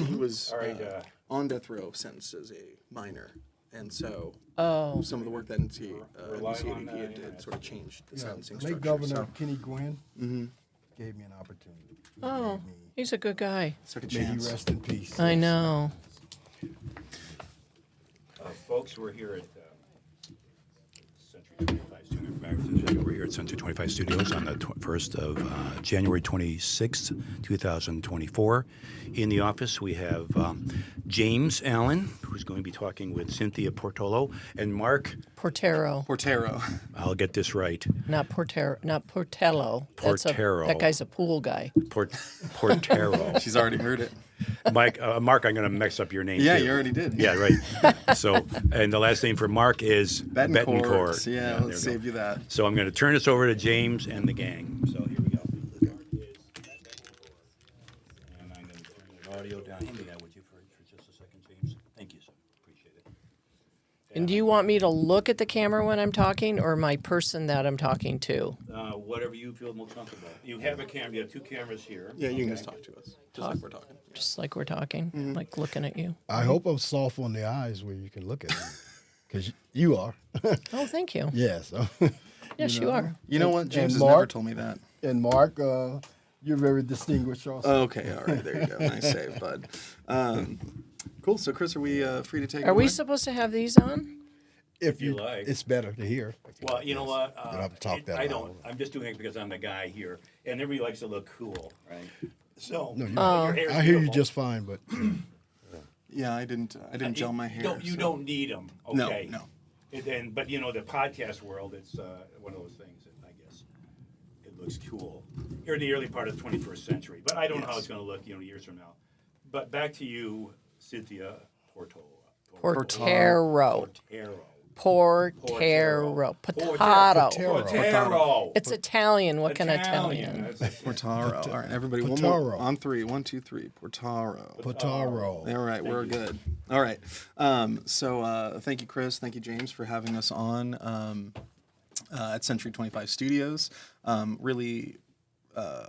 he was on death row sentenced as a minor. And so some of the work that NCADP did sort of changed the sentencing structure. Late Governor Kenny Gwynn gave me an opportunity. He's a good guy. Took a May he chance. rest in peace. I know. Folks, we're here at Century 25 Studios. We're here at Century 25 Studios on the 1st of January 26th, 2024. In the office, we have James Allen, who's going to be talking with Cynthia Portaro, and Mark Portaro. I'll get this right. Not Portello. Portaro. That guy's a pool guy. Portaro. She's already heard it. Mark, I'm going to mix up your name. Yeah, too. you already did. Yeah, right. So, and the last name for Mark is Bettencourt. Yeah, let's save you that. So I'm going to turn this over to James and the gang. So here we go. And I'm going to turn the audio down. Hand me that, would you, for just a second, James? Thank you, sir. Appreciate it. And do you want me to look at the camera when I'm talking, or my person that I'm talking to? Whatever you feel most comfortable. You have a camera. You have two cameras here. Yeah, you can just talk to us, just like we're talking. Just like we're talking, like looking at you. I hope I'm soft on the eyes where you can look at me, because you are. Oh, thank you. Yeah, so. Yes, you are. You know what? James has Mark- never told me that. And Mark, you're very distinguished also. Okay, all right, there you go. Nice save, bud. Cool. So, Chris, are we free to take it Are we away? supposed to have these on? If you like. It's better to hear. Well, you know what? You don't have to talk that I loud. don't. I'm just doing it because I'm the guy here, and everybody likes to look cool, right? So No, your hair's I hear you beautiful. just fine, but Yeah, I didn't gel my hair. You so- don't need them. No, Okay. no. But the podcast world, it's one of those things that I guess it looks cool. You're in the early part of the 21st century, but I don't know how it's going to look, years from now. But back to you, Cynthia Portaro. Portaro. Potato. Portaro. It's Italian. What can Italian? Portaro. All right, everybody. One Portaro. more. On three. 1, 2, 3. Portaro. Portaro. All right, we're good. All right. So thank you, Chris. Thank you, James, for having us on at Century 25 Studios. Really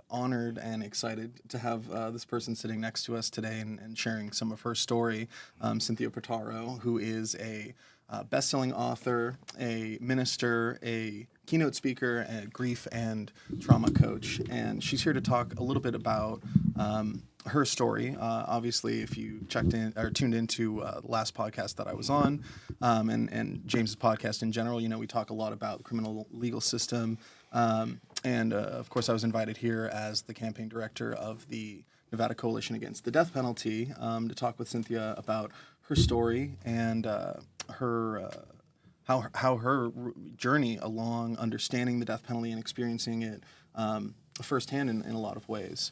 honored and excited to have this person sitting next to us today and sharing some of her story. Cynthia Portaro, who is a best-selling author, a minister, a keynote speaker, a grief and trauma coach, and she's here to talk a little bit about her story. Obviously, if you checked in or tuned into the last podcast that I was on, and James's podcast in general, we talk a lot about the criminal legal system, and of course, I was invited here as the campaign director of the Nevada Coalition Against the Death Penalty to talk with Cynthia about her story and her how her journey along understanding the death penalty and experiencing it firsthand in a lot of ways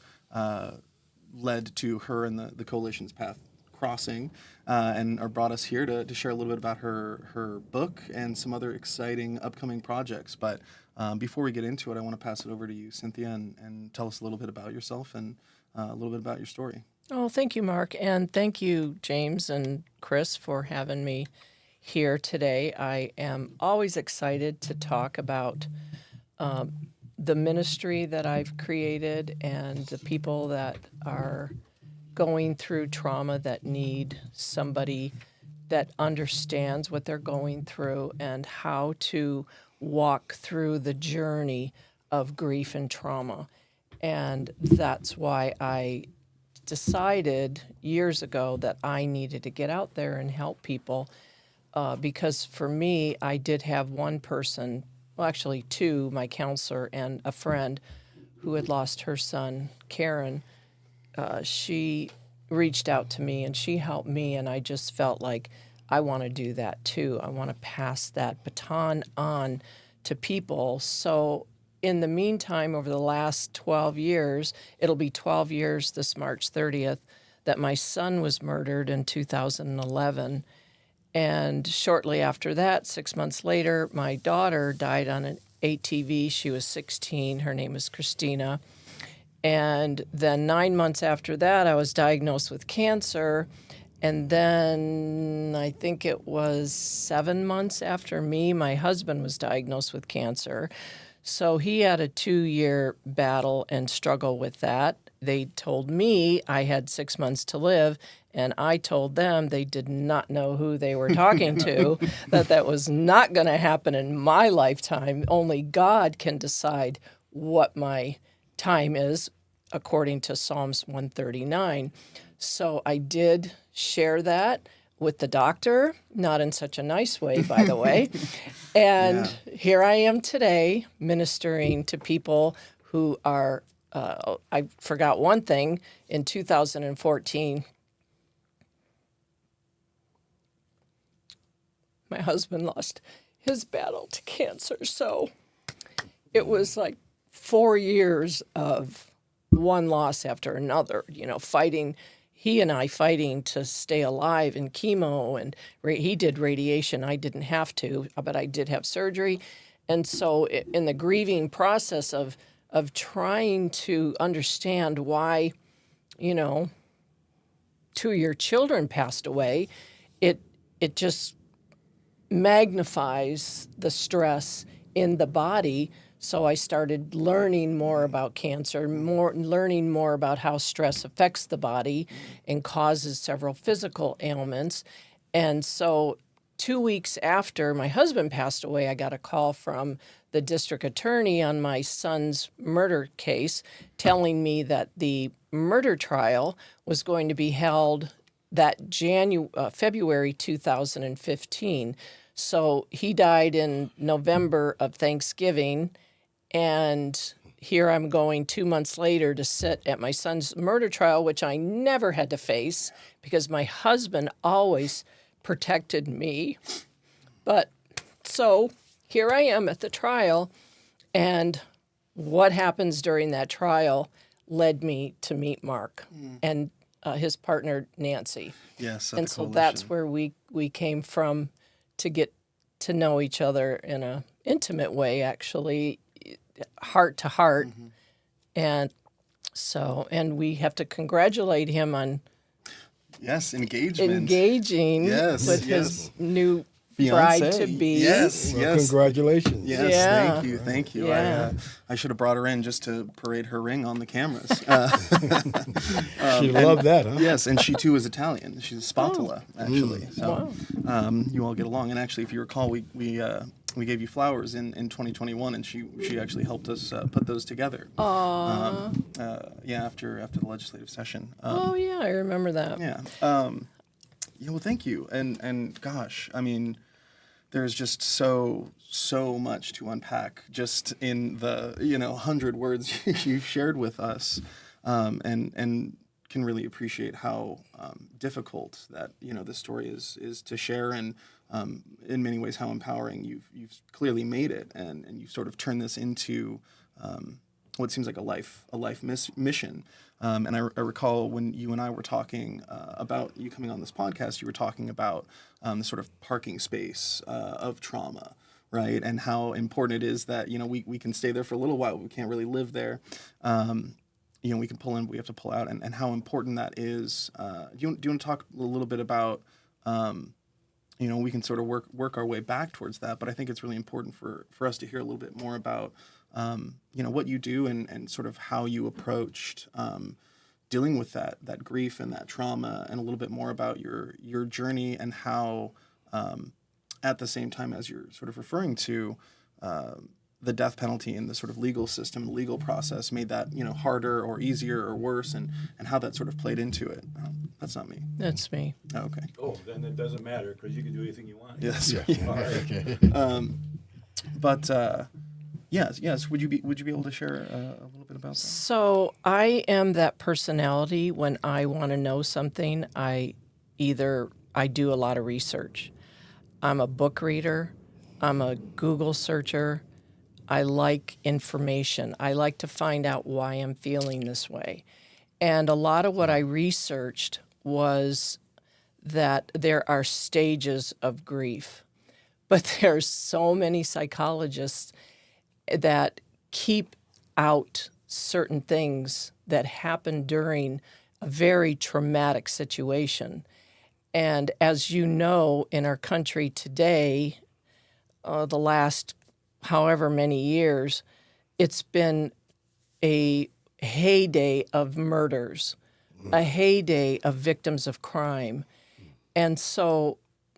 led to her and the coalition's path crossing and brought us here to share a little bit about her book and some other exciting upcoming projects. But before we get into it, I want to pass it over to you, Cynthia, and tell us a little bit about yourself and a little bit about your story. Oh, thank you, Mark. And thank you, James and Chris, for having me here today. I am always excited to talk about the ministry that I've created and the people that are going through trauma that need somebody that understands what they're going through and how to walk through the journey of grief and trauma. And that's why I decided years ago that I needed to get out there and help people because for me, I did have one person, well, actually two, my counselor and a friend who had lost her son, Karen. She reached out to me and she helped me, and I just felt like I want to do that too. I want to pass that baton on to people. So in the meantime, over the last 12 years, it'll be 12 years this March 30th, that my son was murdered in 2011. And shortly after that, 6 months later, my daughter died on an ATV. She was 16. Her name is Christina. And then 9 months after that, I was diagnosed with cancer. And then I think it was 7 months after me, my husband was diagnosed with cancer. So he had a 2-year battle and struggle with that. they told me I had 6 months to live, and I told them they did not know who they were talking to, that was not going to happen in my lifetime. Only God can decide what my time is, according to Psalms 139. So I did share that with the doctor, not in such a nice way, by the way. And here I am today ministering to people who are, I forgot one thing, in 2014, my husband lost his battle to cancer. So it was like 4 years of one loss after another, fighting. He and I fighting to stay alive in chemo, and he did radiation. I didn't have to, but I did have surgery. And so in the grieving process of trying to understand why, 2 of your children passed away, it just magnifies the stress in the body. So I started learning more about cancer, learning more about how stress affects the body and causes several physical ailments. And so 2 weeks after my husband passed away, I got a call from the district attorney on my son's murder case telling me that the murder trial was going to be held that February 2015. So he died in November of Thanksgiving, and here I'm going 2 months later to sit at my son's murder trial, which I never had to face because my husband always protected me. But so here I am at the trial, and what happens during that trial led me to meet Mark and his partner, Nancy. Yes, And so that's where we came from, to get to know each other in an intimate way, actually, heart to heart. And so, and we have to congratulate him on engaging with his new bride to be. Yes, Well, yes. congratulations. Yes, Yeah. thank you. Yeah. I should have brought her in just to parade her ring on the cameras. She loved that, huh? Yes, and she too is Italian. She's a spatola, actually. So you all get along. And actually, if you recall, we gave you flowers in 2021, and she actually helped us put those together. Aww. After the legislative session. I remember that. Yeah. Well, thank you. And gosh, I mean, there's just so much to unpack just in the 100 words you've shared with us, and can really appreciate how difficult that this story is to share, and in many ways how empowering you've clearly made it, and you've sort of turned this into what seems like a life mission. And I recall when you and I were talking about you coming on this podcast, you were talking about the sort of parking space of trauma, right? And how important it is that, we can stay there for a little while, but we can't really live there. We can pull in, but we have to pull out, and how important that is. Do you want to talk a little bit about, we can sort of work our way back towards that, but I think it's really important for us to hear a little bit more about what you do and sort of how you approached dealing with that grief and that trauma, and a little bit more about your journey, and how at the same time as you're sort of referring to the death penalty and the sort of legal system, the legal process made that harder or easier or worse, and how that sort of played into it. That's not me. That's me. Oh, okay. Oh, then it doesn't matter because you can do anything you want. Yes. Yeah. All right. Okay. But yes. Would you be able to share a little bit about that? So I am that personality. When I want to know something, I do a lot of research. I'm a book reader. I'm a Google searcher. I like information. I like to find out why I'm feeling this way. And a lot of what I researched was that there are stages of grief. But there's so many psychologists that keep out certain things that happen during a very traumatic situation. And as you know, in our country today, the last however many years, it's been a heyday of murders, a heyday of victims of crime. And so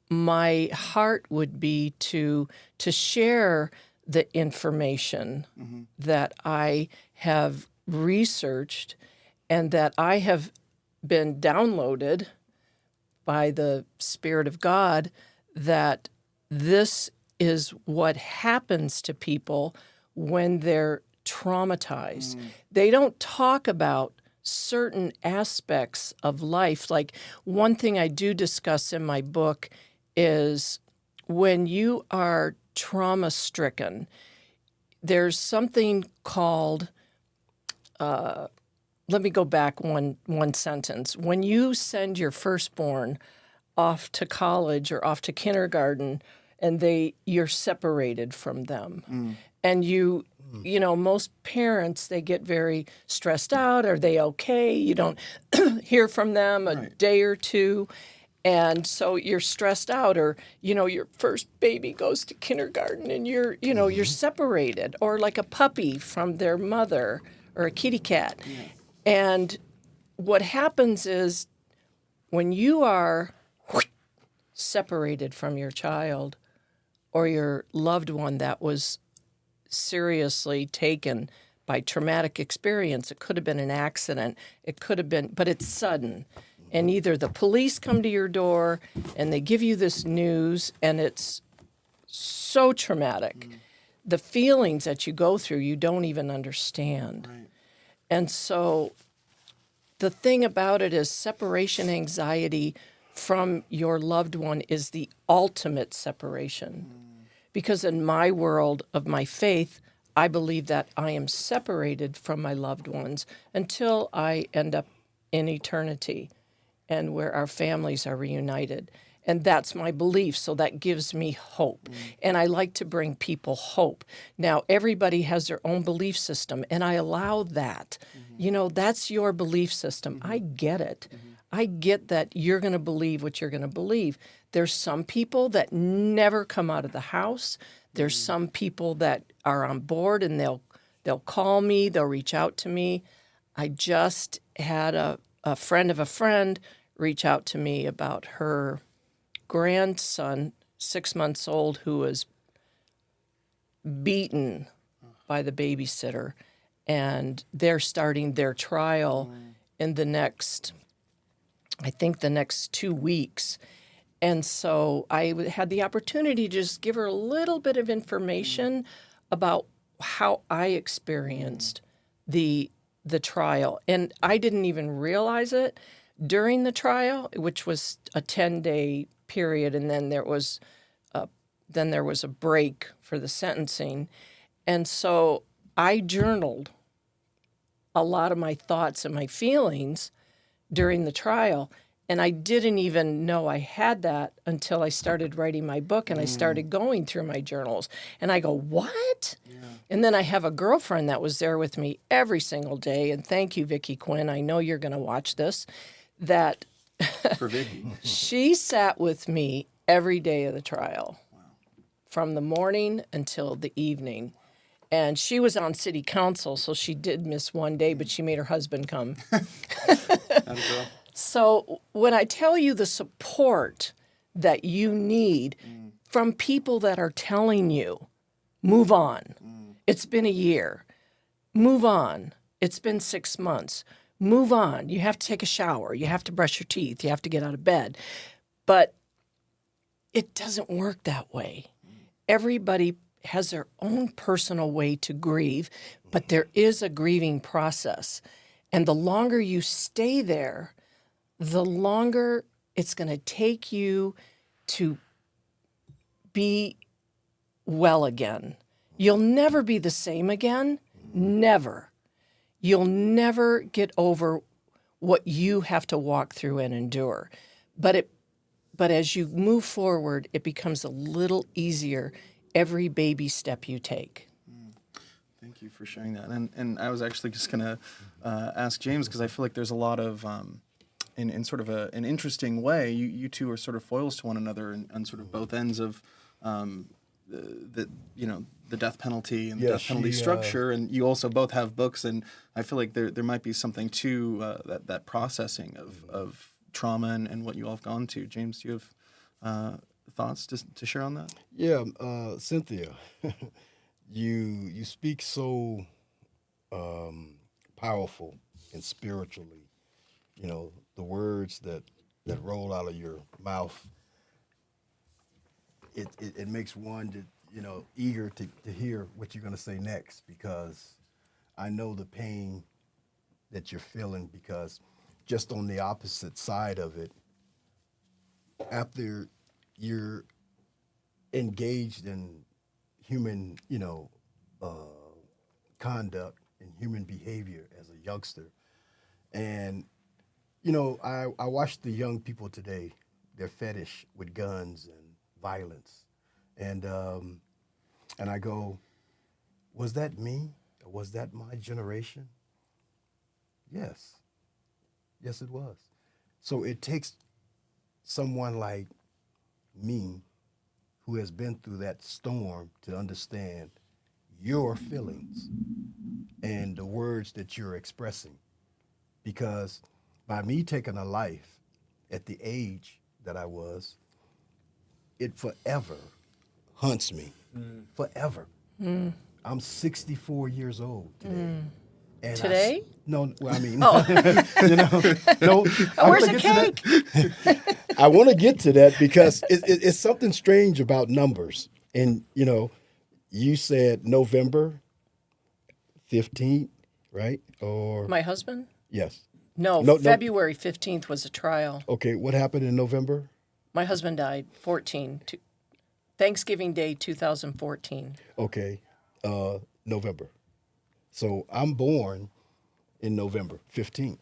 my heart would be to share the information that I have researched and that I have been downloaded by the Spirit of God, that this is what happens to people when they're traumatized. They don't talk about certain aspects of life. Like, one thing I do discuss in my book is when you are trauma stricken, there's something called, let me go back one sentence. When you send your firstborn off to college or off to kindergarten, and you're separated from them, and you know, most parents, they get very stressed out. Are they okay? You don't hear from them a day or two. And so you're stressed out, or, you know, your first baby goes to kindergarten and you're separated, or like a puppy from their mother or a kitty cat. And what happens is when you are separated from your child or your loved one that was seriously taken by traumatic experience, it could have been an accident, it could have been, but it's sudden. And either the police come to your door and they give you this news and it's so traumatic. The feelings that you go through, you don't even understand. And so the thing about it is separation anxiety from your loved one is the ultimate separation. Because in my world of my faith, I believe that I am separated from my loved ones until I end up in eternity and where our families are reunited. And that's my belief, so that gives me hope. And I like to bring people hope. Now, everybody has their own belief system, and I allow that. You know, that's your belief system. I get it. I get that you're going to believe what you're going to believe. There's some people that never come out of the house. There's some people that are on board, and they'll call me, they'll reach out to me. I just had a friend of a friend reach out to me about her grandson, 6 months old, who was beaten by the babysitter. And they're starting their trial in the next 2 weeks. And so I had the opportunity to just give her a little bit of information about how I experienced the trial. And I didn't even realize it during the trial, which was a 10-day period, and then there was a break for the sentencing. And so I journaled a lot of my thoughts and my feelings during the trial. And I didn't even know I had that until I started writing my book and I started going through my journals. And I go, what? Yeah. And then I have a girlfriend that was there with me every single day. And thank you, Vicki Quinn. I know you're going to watch this. That For Vicky. she sat with me every day of the trial, from the morning until the evening. And she was on city council, so she did miss one day, but she made her husband come. So when I tell you the support that you need from people that are telling you, move on. It's been a year. Move on. It's been 6 months. Move on. You have to take a shower. You have to brush your teeth. You have to get out of bed. But it doesn't work that way. Everybody has their own personal way to grieve, but there is a grieving process. And the longer you stay there, the longer it's going to take you to be well again. You'll never be the same again. Never. You'll never get over what you have to walk through and endure. But as you move forward, it becomes a little easier every baby step you take. Thank you for sharing that. And I was actually just going to ask James, because I feel like there's a lot of, in sort of an interesting way, you two are sort of foils to one another on sort of both ends of the the death penalty and the Yeah, death penalty she, structure, and you also both have books, and I feel like there might be something to that processing of trauma and what you all have gone to. James, do you have thoughts to share on that? Yeah, Cynthia, you speak so powerful and spiritually. You know, the words that roll out of your mouth. It makes one eager to hear what you're going to say next, because I know the pain that you're feeling, because just on the opposite side of it, after you're engaged in human, conduct and human behavior as a youngster. And, I watch the young people today, their fetish with guns and violence. And I go, was that me? Or was that my generation? Yes. Yes, it was. So it takes someone like me, who has been through that storm, to understand your feelings and the words that you're expressing. Because by me taking a life at the age that I was, it forever haunts me. Forever. I'm 64 years old today. And Today? No, well, I mean, Oh. no. Where's the cake? I want to get to that, because it's something strange about numbers. And, you said November 15th, right? Or My husband? yes. No, No. February 15th was a trial. Okay, what happened in November? My husband died Thanksgiving Day 2014. Okay, November. So I'm born in November 15th.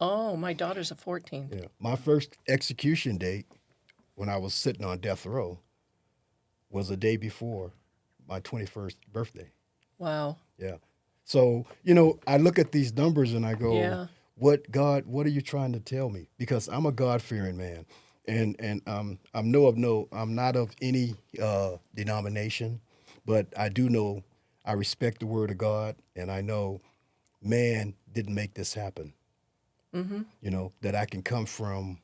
Oh, my daughter's a 14th. Yeah. My first execution date, when I was sitting on death row, was the day before my 21st birthday. Wow. Yeah. So, I look at these numbers and I go, Yeah. what are you trying to tell me? Because I'm a God-fearing man. And I'm not of any denomination, but I do know, I respect the word of God, and I know man didn't make this happen. Mm-hmm. That I can come from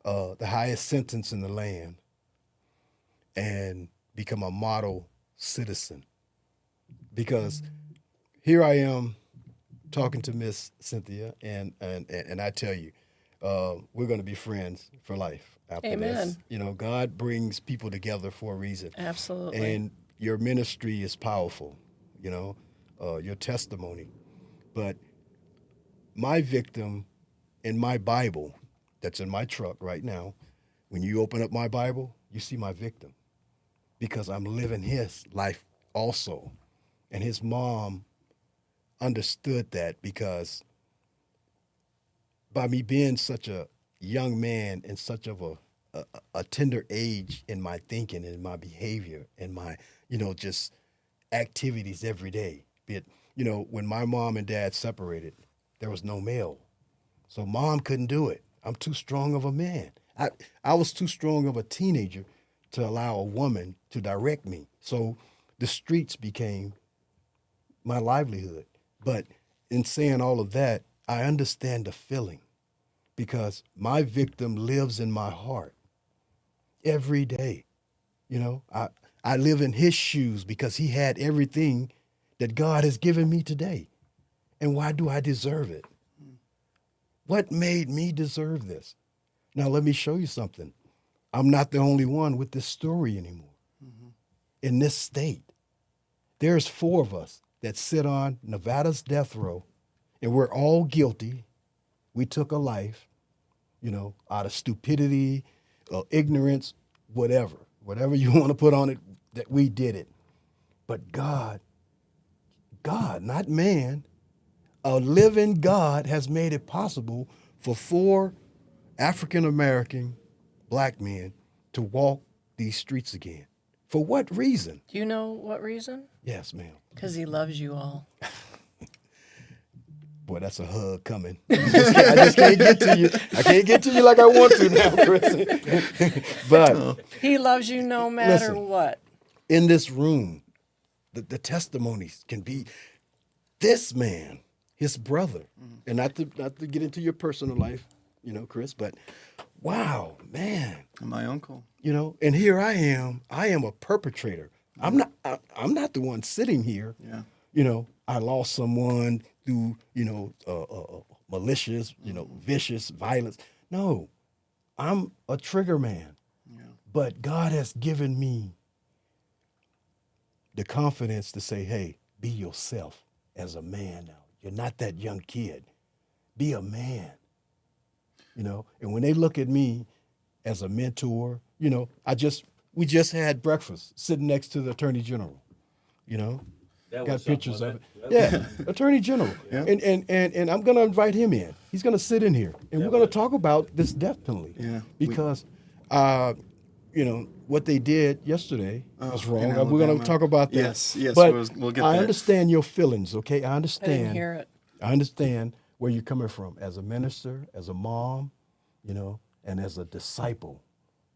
the highest sentence in the land and become a model citizen. Because here I am talking to Miss Cynthia, and I tell you, we're going to be friends for life after Amen. this. God brings people together for a reason. Absolutely. And your ministry is powerful, your testimony. But my victim in my Bible, that's in my truck right now, when you open up my Bible, you see my victim, because I'm living his life also. And his mom understood that, because by me being such a young man and such of a tender age in my thinking and my behavior and my, just activities every day. Be it, when my mom and dad separated, there was no male. So mom couldn't do it. I'm too strong of a man. I was too strong of a teenager to allow a woman to direct me. So the streets became my livelihood. But in saying all of that, I understand the feeling, because my victim lives in my heart every day. I live in his shoes, because he had everything that God has given me today. And why do I deserve it? What made me deserve this? Now, let me show you something. I'm not the only one with this story anymore. In this state, there's 4 of us that sit on Nevada's death row, and we're all guilty. We took a life, out of stupidity, ignorance, whatever you want to put on it, that we did it. But God, not man, a living God has made it possible for 4 African-American black men to walk these streets again. For what reason? Do you know what reason? Yes, ma'am. Because he loves you all. Boy, that's a hug coming. I just can't get to you. I can't get to you like I want to now, Chris. But He loves you no matter Listen. what. in this room, the testimonies can be this man, his brother, and not to get into your personal life, Chris, but wow, man, And my uncle. And here I am a perpetrator. I'm not the one sitting here. Yeah. I lost someone through, malicious, vicious violence. No, I'm a trigger man. Yeah. But God has given me the confidence to say, hey, be yourself as a man now. You're not that young kid. Be a man. And when they look at me as a mentor, we just had breakfast sitting next to the Attorney General, got pictures of it. Yeah, Attorney General. Yeah. And I'm going to invite him in. He's going to sit in here, and we're going to talk about this death penalty. Yeah. Because, what they did yesterday was wrong. in We're going Alabama. to talk about that. Yes, But we'll get I there. understand your feelings, okay? I I understand. didn't hear it. I understand where you're coming from as a minister, as a mom, and as a disciple,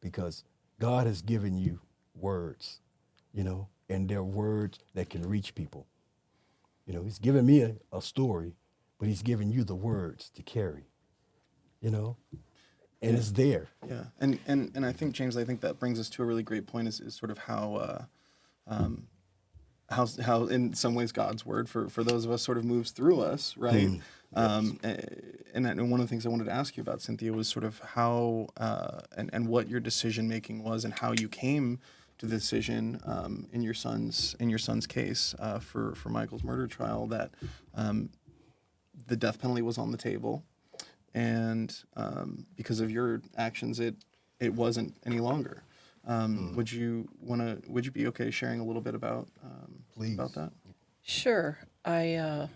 because God has given you words, and they're words that can reach people. He's given me a story, but he's given you the words to carry, and it's there. Yeah, and I think, James, I think that brings us to a really great point is sort of how in some ways God's word for those of us sort of moves through us, right? And one of the things I wanted to ask you about, Cynthia, was sort of how and what your decision making was and how you came to the decision in your son's case for Michael's murder trial that the death penalty was on the table. And because of your actions, it wasn't any longer. Would you be okay sharing a little bit about Please. about that? Sure. I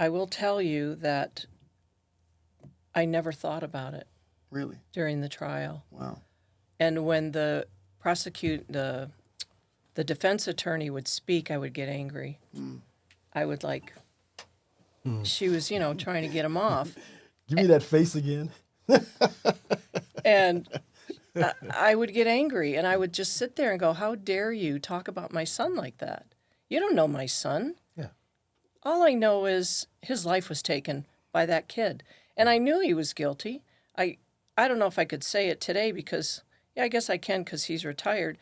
will tell you that I never thought about it Really? during the trial. Wow. And when the defense attorney would speak, I would get angry. I would she was, trying to get him off. Give me that face again. And I would get angry, and I would just sit there and go, how dare you talk about my son like that? You don't know my son. Yeah. All I know is his life was taken by that kid. And I knew he was guilty. I don't know if I could say it today because, I guess I can because he's retired.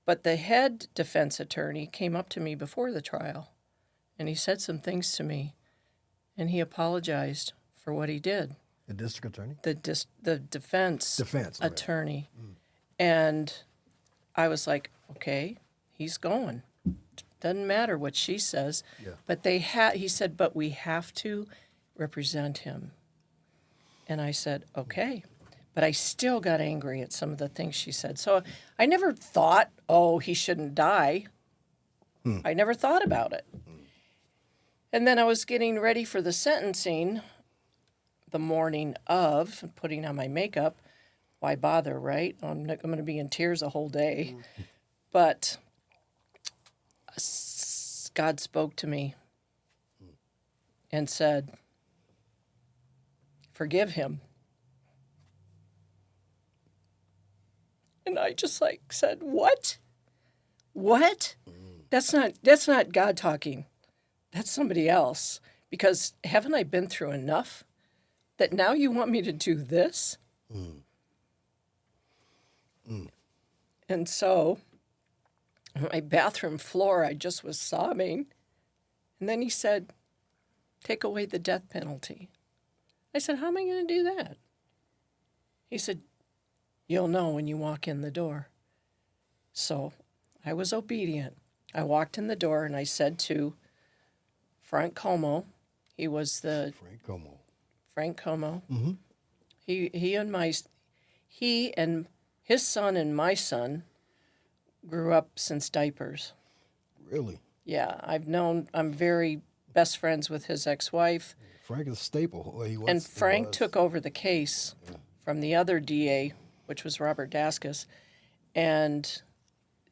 But the head defense attorney came up to me before the trial, and he said some things to me, and he apologized for what he did. The district attorney? The defense all right. attorney. And I was like, okay, he's going. Doesn't matter what she says. Yeah. But he said, but we have to represent him. And I said, okay. But I still got angry at some of the things she said. So I never thought, he shouldn't die. I never thought about it. And then I was getting ready for the sentencing the morning of, putting on my makeup. Why bother, right? I'm going to be in tears a whole day. But God spoke to me and said, forgive him. And I just said, what? What? That's not God talking. That's somebody else. Because haven't I been through enough that now you want me to do this? And so on my bathroom floor, I just was sobbing. And then he said, take away the death penalty. I said, how am I going to do that? He said, you'll know when you walk in the door. So I was obedient. I walked in the door and I said to Frank Como, he was the... Frank Como. Mm-hmm. He and his son and my son grew up since diapers. Really? Yeah, I'm very best friends with his ex-wife. Frank is a staple. Well, he was, And Frank took over the case from the other DA, which was Robert Daskus. And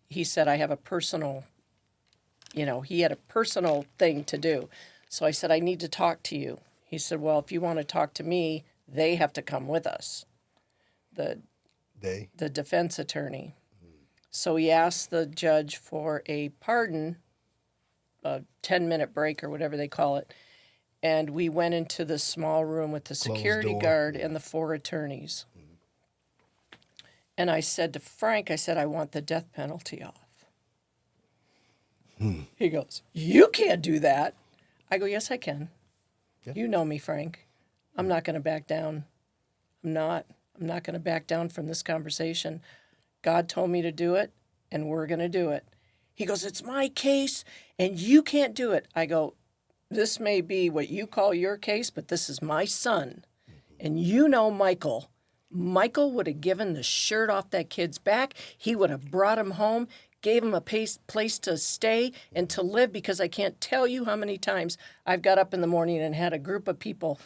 he said, I have a personal, he had a personal thing to do. So I said, I need to talk to you. He said, well, if you want to talk to me, they have to come with us. The defense attorney. So he asked the judge for a pardon, a 10-minute break or whatever they call it. And we went into the small room with the security door. guard and the 4 attorneys. And I said to Frank, I said, I want the death penalty off. He goes, you can't do that. I go, yes, I can. Yeah. You know me, Frank. I'm not going to back down. I'm not going to back down from this conversation. God told me to do it, and we're going to do it. He goes, it's my case, and you can't do it. I go, this may be what you call your case, but this is my son. And you know Michael. Michael would have given the shirt off that kid's back. He would have brought him home, gave him a place to stay and to live, because I can't tell you how many times I've got up in the morning and had a group of people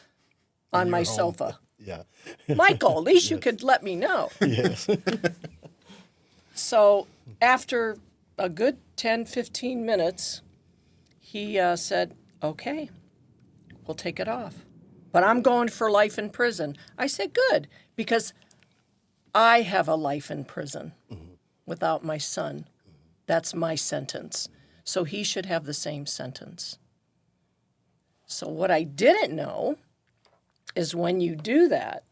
on my sofa. Yeah. Michael, at least you could let me know. Yes. So after a good 10, 15 minutes, he said, okay, we'll take it off. But I'm going for life in prison. I said, good, because I have a life in prison without my son. That's my sentence. So he should have the same sentence. So what I didn't know is when you do that,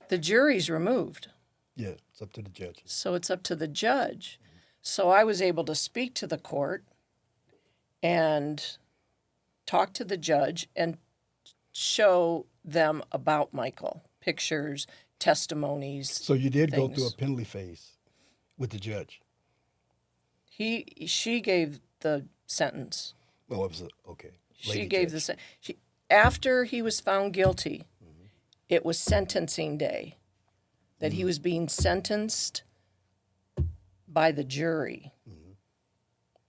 the jury's removed. Yeah, it's up to the judges. So it's up to the judge. So I was able to speak to the court and talk to the judge and show them about Michael, pictures, testimonies. So you did go things. through a penalty phase with the judge. She gave the sentence. Oh, it was okay. She gave the sentence. After he was found guilty, it was sentencing day, that he was being sentenced by the jury.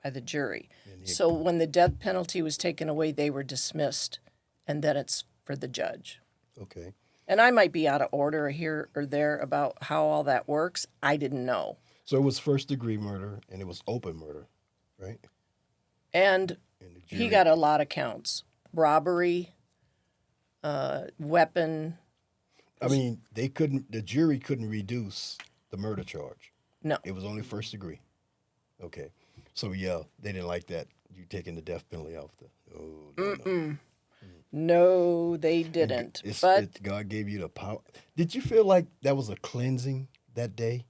By the jury. So when the death penalty was taken away, they were dismissed, and then it's for the judge. Okay. And I might be out of order here or there about how all that works. I didn't know. So it was first degree murder and it was open murder, right? And And the he jury- got a lot of counts. Robbery, weapon. I mean, the jury couldn't reduce the murder charge. No. It was only first degree. Okay. So yeah, they didn't like that. You taking the death penalty off no. No, they didn't. But God gave you the power. Did you feel like that was a cleansing that day?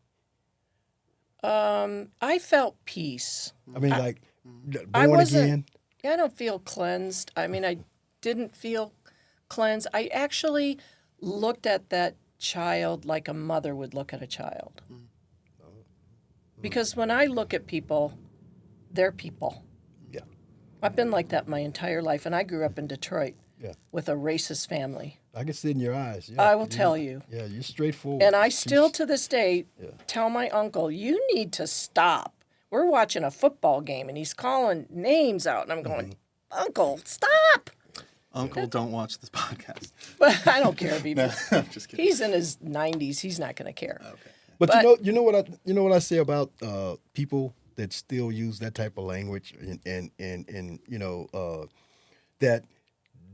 I felt peace. I mean, like I born wasn't- again. I don't feel cleansed. I mean, I didn't feel cleansed. I actually looked at that child like a mother would look at a child. Because when I look at people, they're people. Yeah. I've been like that my entire life, and I grew up in Detroit Yeah. with a racist family. I can see it in your eyes. Yeah. I will tell you. Yeah, you're straightforward. And I still, to this day, tell my uncle, you need to stop. We're watching a football game, and he's calling names out, and I'm going, Uncle, stop. Uncle, don't watch this podcast. But I don't care if he No, I'm just kidding. He's in his 90s. He's not going to care. Okay. But, But- you know what I say about people that still use that type of language and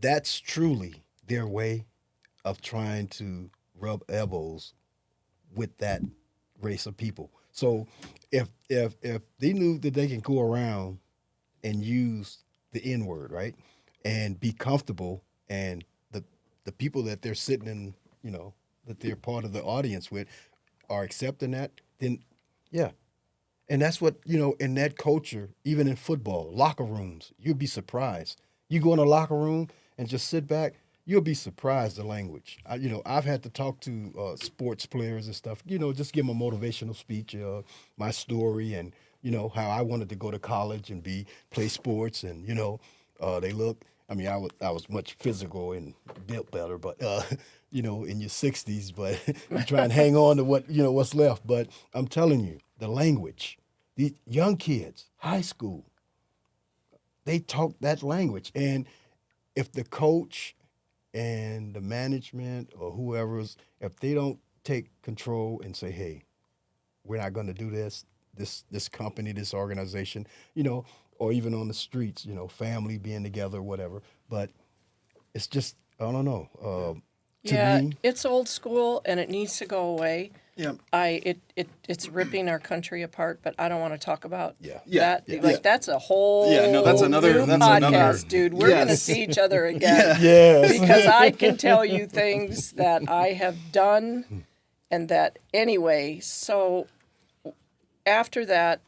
that's truly their way of trying to rub elbows with that race of people. So if they knew that they can go around and use the N-word, right, and be comfortable, and the people that they're sitting in, that they're part of the audience with are accepting that, then yeah. And that's what, in that culture, even in football, locker rooms, you'd be surprised. You go in a locker room and just sit back, you'll be surprised the language. I've had to talk to sports players and stuff, just give them a motivational speech, my story and, how I wanted to go to college and play sports and, they look, I mean, I was much physical and built better, but, in your 60s, but you try and hang on to what's left. But I'm telling you, the language, these young kids, high school, they talk that language. And if the coach and the management or whoever's, if they don't take control and say, hey, we're not going to do this company, this organization, or even on the streets, family being together, whatever. But it's just, I don't know. To Yeah, me, it's old school, and it needs to go away. Yeah. It's ripping our country apart, but I don't want to talk about Yeah. that. Yeah. Like that's a whole Yeah, no, that's another- new that's podcast, another- dude. We're gonna Yes. see each other again. Yes. Because I can tell you things that I have done and that anyway. So after that,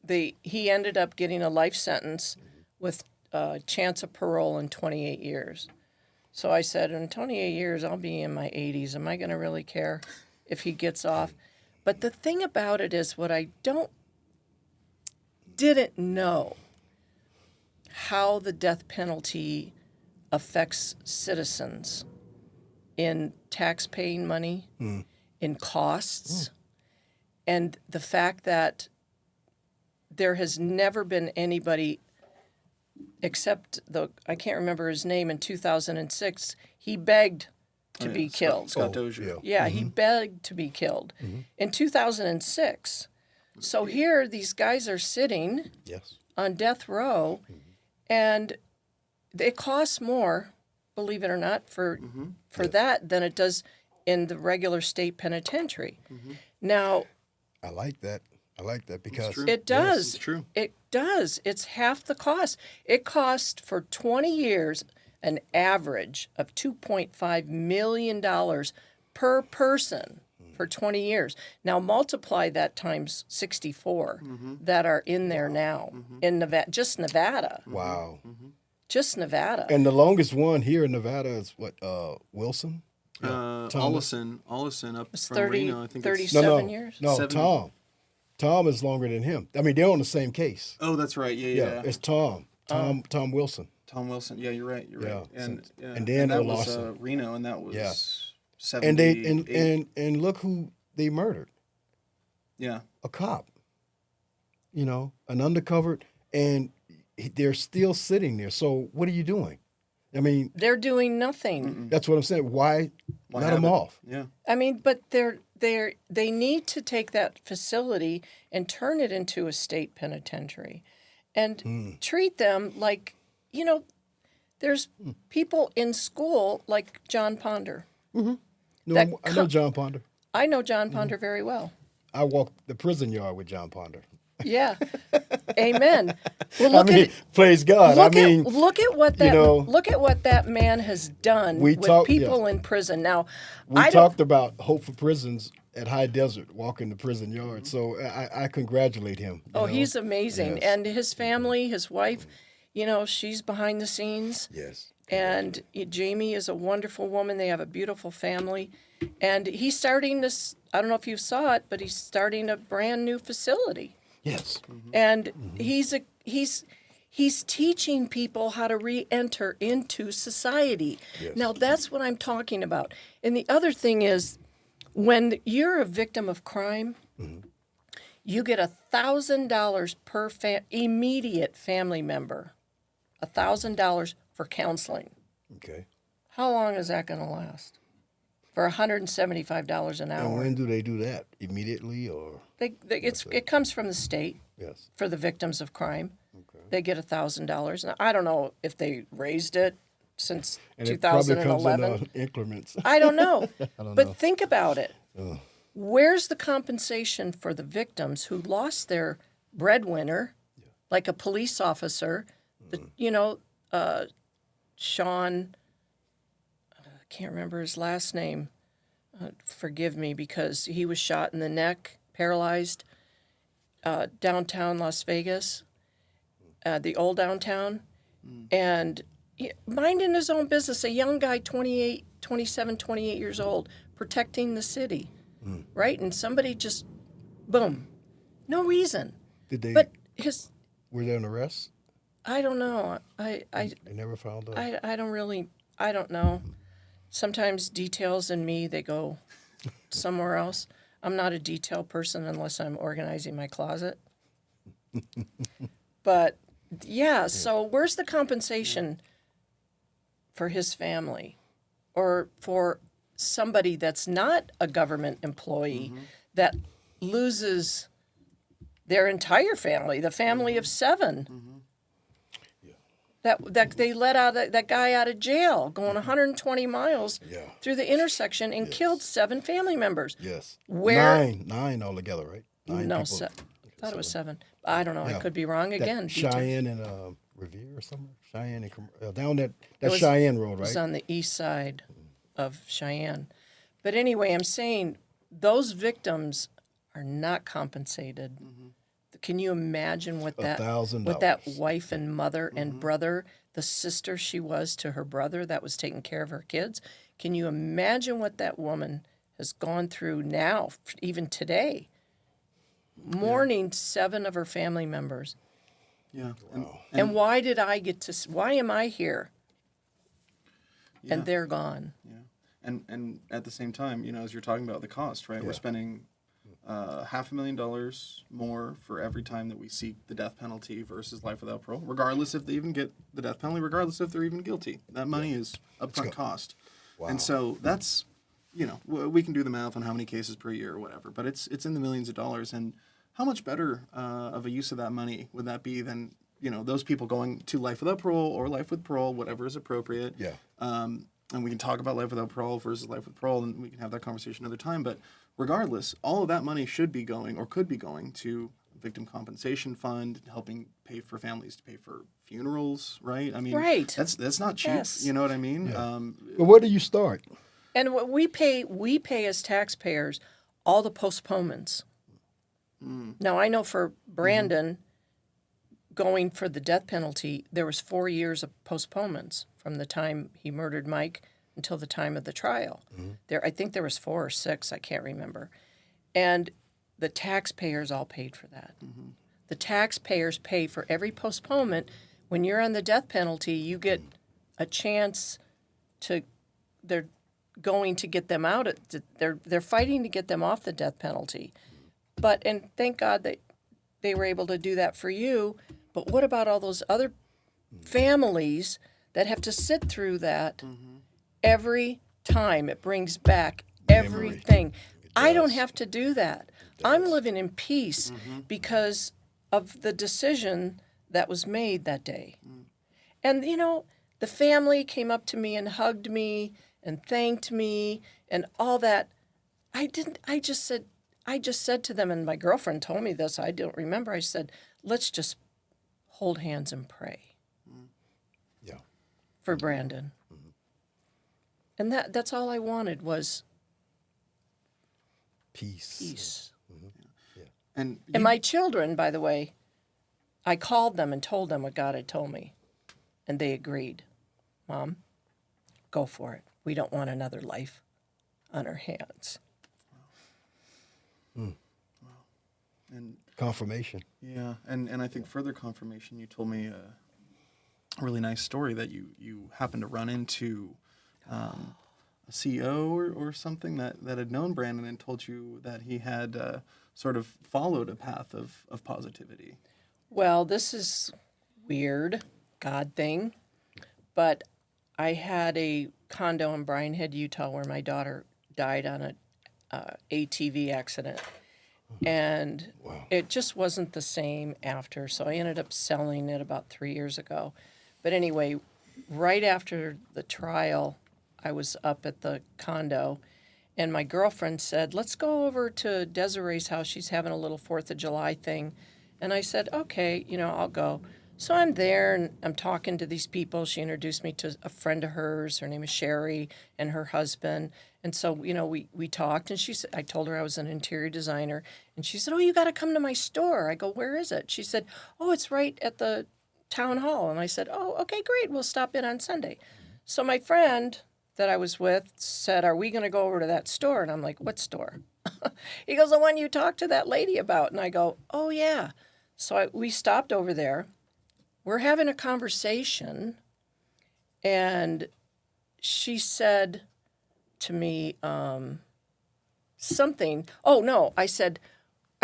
he ended up getting a life sentence with a chance of parole in 28 years. So I said, in 28 years, I'll be in my 80s. Am I going to really care if he gets off? But the thing about it is what I didn't know how the death penalty affects citizens in tax-paying money, in costs, and the fact that there has never been anybody except I can't remember his name, in 2006, he begged to be killed. Scott Dozier. Yeah, he begged to be killed in 2006. So here these guys are sitting Yes. on death row, and it costs more, believe it or not, for that than it does in the regular state penitentiary. Now, I like that. I like that because true. it does. It's true. It does. It's half the cost. It cost for 20 years an average of $2.5 million per person for 20 years. Now multiply that times 64 that are in there now in Nevada, just Nevada. wow. Just Nevada. And the longest one here in Nevada is what? Wilson. Ollison up It's from 30, Reno. I think it's 37 years. No, 70. Tom. Tom is longer than him. I mean, they're on the same case. Oh, that's right. Yeah. It's Tom. Tom Wilson. Tom Wilson. Yeah, you're right. You're right. Yeah. And Dan that was Larson. Reno, and that was Yeah. 70. And look who they murdered. Yeah. A cop. An undercover, and they're still sitting there. So what are you doing? I mean, They're doing nothing. that's what I'm saying. Why let have them it? off? Yeah. I mean, but they need to take that facility and turn it into a state penitentiary and treat them like, there's people in school like John Ponder. No, That I know John Ponder. I know John Ponder very well. I walked the prison yard with John Ponder. Yeah. Amen. Well, look praise God. look at what that look at what that man has done We with talk- people in prison. Now, we talked about Hope for Prisons at High Desert, walking the prison yard. So I congratulate him. he's amazing. Yes. And his family, his wife, she's behind the scenes. Yes. And Jamie is a wonderful woman. They have a beautiful family. And he's starting this, I don't know if you saw it, but he's starting a brand new facility. Yes. And he's teaching people how to re-enter into society. Yes. Now, that's what I'm talking about. And the other thing is, when you're a victim of crime, you get $1,000 per immediate family member, $1,000 for counseling. Okay. How long is that going to last? For $175 an And hour. when do they do that? Immediately or? It comes from the state Yes. for the victims of crime. They get $1,000. Now, I don't know if they raised it since And it probably comes 2011. in increments. I don't know. But think about it. Where's the compensation for the victims who lost their breadwinner, like a police officer? Sean, I can't remember his last name. Forgive me, because he was shot in the neck, paralyzed, downtown Las Vegas, the old downtown, and minding his own business, a young guy, 28 years old, protecting the city, right? And somebody just, boom, no reason. Did they? But Were there an arrest? I don't know. They never found out. I don't know. Sometimes details in me, they go somewhere else. I'm not a detail person unless I'm organizing my closet. But yeah, so where's the compensation for his family or for somebody that's not a government employee that loses their entire family, the family of 7? that they let that guy out of jail going 120 miles Yeah. through the intersection and killed 7 family members. Yes. Where? Nine altogether, right? 9 No, people. I thought it was 7. I don't know. I Yeah. could be wrong again. Details. Cheyenne and Revere or somewhere. Cheyenne and down that was- Cheyenne Road, It was right? on the east side of Cheyenne. But anyway, I'm saying those victims are not compensated. Can you imagine what that $1,000. wife and mother and brother, the sister she was to her brother that was taking care of her kids? Can you imagine what that woman has gone through now, even today? Mourning 7 of her family members. Yeah. And why did I get to? Why am I here? Yeah. And they're gone. Yeah. And at the same time, you know, as you're talking about the cost, right? We're spending $500,000 more for every time that we seek the death penalty versus life without parole, regardless if they even get the death penalty, regardless if they're even guilty. That money is upfront cost. Wow. And so that's, you know, we can do the math on how many cases per year or whatever, but it's in the millions of dollars. And how much better of a use of that money would that be than, you know, those people going to life without parole or life with parole, whatever is appropriate. Yeah. And we can talk about life without parole versus life with parole, and we can have that conversation another time. But regardless, all of that money should be going or could be going to victim compensation fund, helping pay for families to pay for funerals, right? I mean, Right. That's not cheap. Yes. You know what I mean? Yeah. But where do you start? And what we pay as taxpayers all the postponements. Now I know for Brandon, going for the death penalty, there was 4 years of postponements from the time he murdered Mike until the time of the trial. I think there was 4 or 6, I can't remember. And the taxpayers all paid for that. The taxpayers pay for every postponement. When you're on the death penalty, you get a chance to. They're going to get them out. They're fighting to get them off the death penalty. And thank God that they were able to do that for you. But what about all those other families that have to sit through that every time? It brings back everything. I don't have to do that. I'm living in peace because of the decision that was made that day. And, you know, the family came up to me and hugged me and thanked me and all that. I just said to them, and my girlfriend told me this, I don't remember. I said, let's just hold hands and pray. Yeah. For Brandon. And that's all I wanted was Peace. peace. And And my children, by the way, I called them and told them what God had told me. And they agreed. Mom, go for it. We don't want another life on our hands. and Confirmation. yeah, and I think further confirmation. You told me a really nice story that you happened to run into a CEO or something that had known Brandon and told you that he had sort of followed a path of positivity. Well, this is weird, God thing, but I had a condo in Bryan Head, Utah, where my daughter died on a ATV accident, and it just wasn't the same after. So I ended up selling it about 3 years ago. But anyway, right after the trial, I was up at the condo, and my girlfriend said, let's go over to Desiree's house. She's having a little 4th of July thing. And I said, okay, I'll go. So I'm there, and I'm talking to these people. She introduced me to a friend of hers. Her name is Sherry, and her husband. And so, we talked, and I told her I was an interior designer. And she said, oh, you got to come to my store. I go, where is it? She said, oh, it's right at the town hall. And I said, oh, okay, great. We'll stop in on Sunday. So my friend that I was with said, are we going to go over to that store? And I'm like, what store? He goes, the one you talked to that lady about. And I go, oh, yeah. So we stopped over there. We're having a conversation, and she said to me something. Oh, no, I said,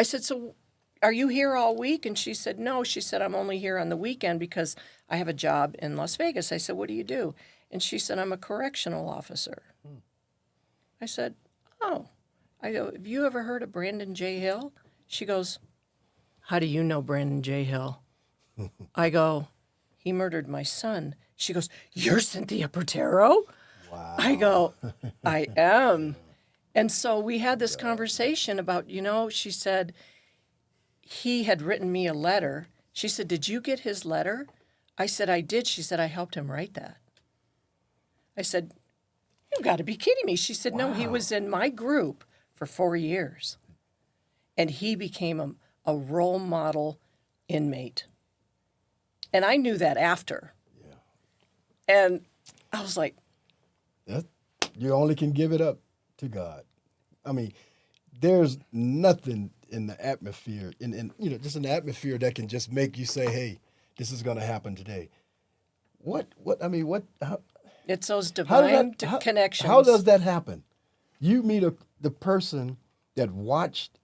so are you here all week? And she said, no. She said, I'm only here on the weekend because I have a job in Las Vegas. I said, what do you do? And she said, I'm a correctional officer. I said, oh. I go, have you ever heard of Brandon J. Hill? She goes, how do you know Brandon J. Hill? I go, he murdered my son. She goes, "You're Cynthia Portaro?" Wow. I go, "I am." And so we had this conversation about, she said, he had written me a letter. She said, "Did you get his letter?" I said, "I did." She said, "I helped him write that." I said, "You got to be kidding me." She said, "No, he was in my group for 4 years. And he became a role model inmate." And I knew that after. Yeah. And I was like, You only can give it up to God. I mean, there's nothing in the atmosphere, just an atmosphere that can just make you say, "Hey, this is going to happen today." it's those How divine does that, connections. How does that happen? You meet the person that watched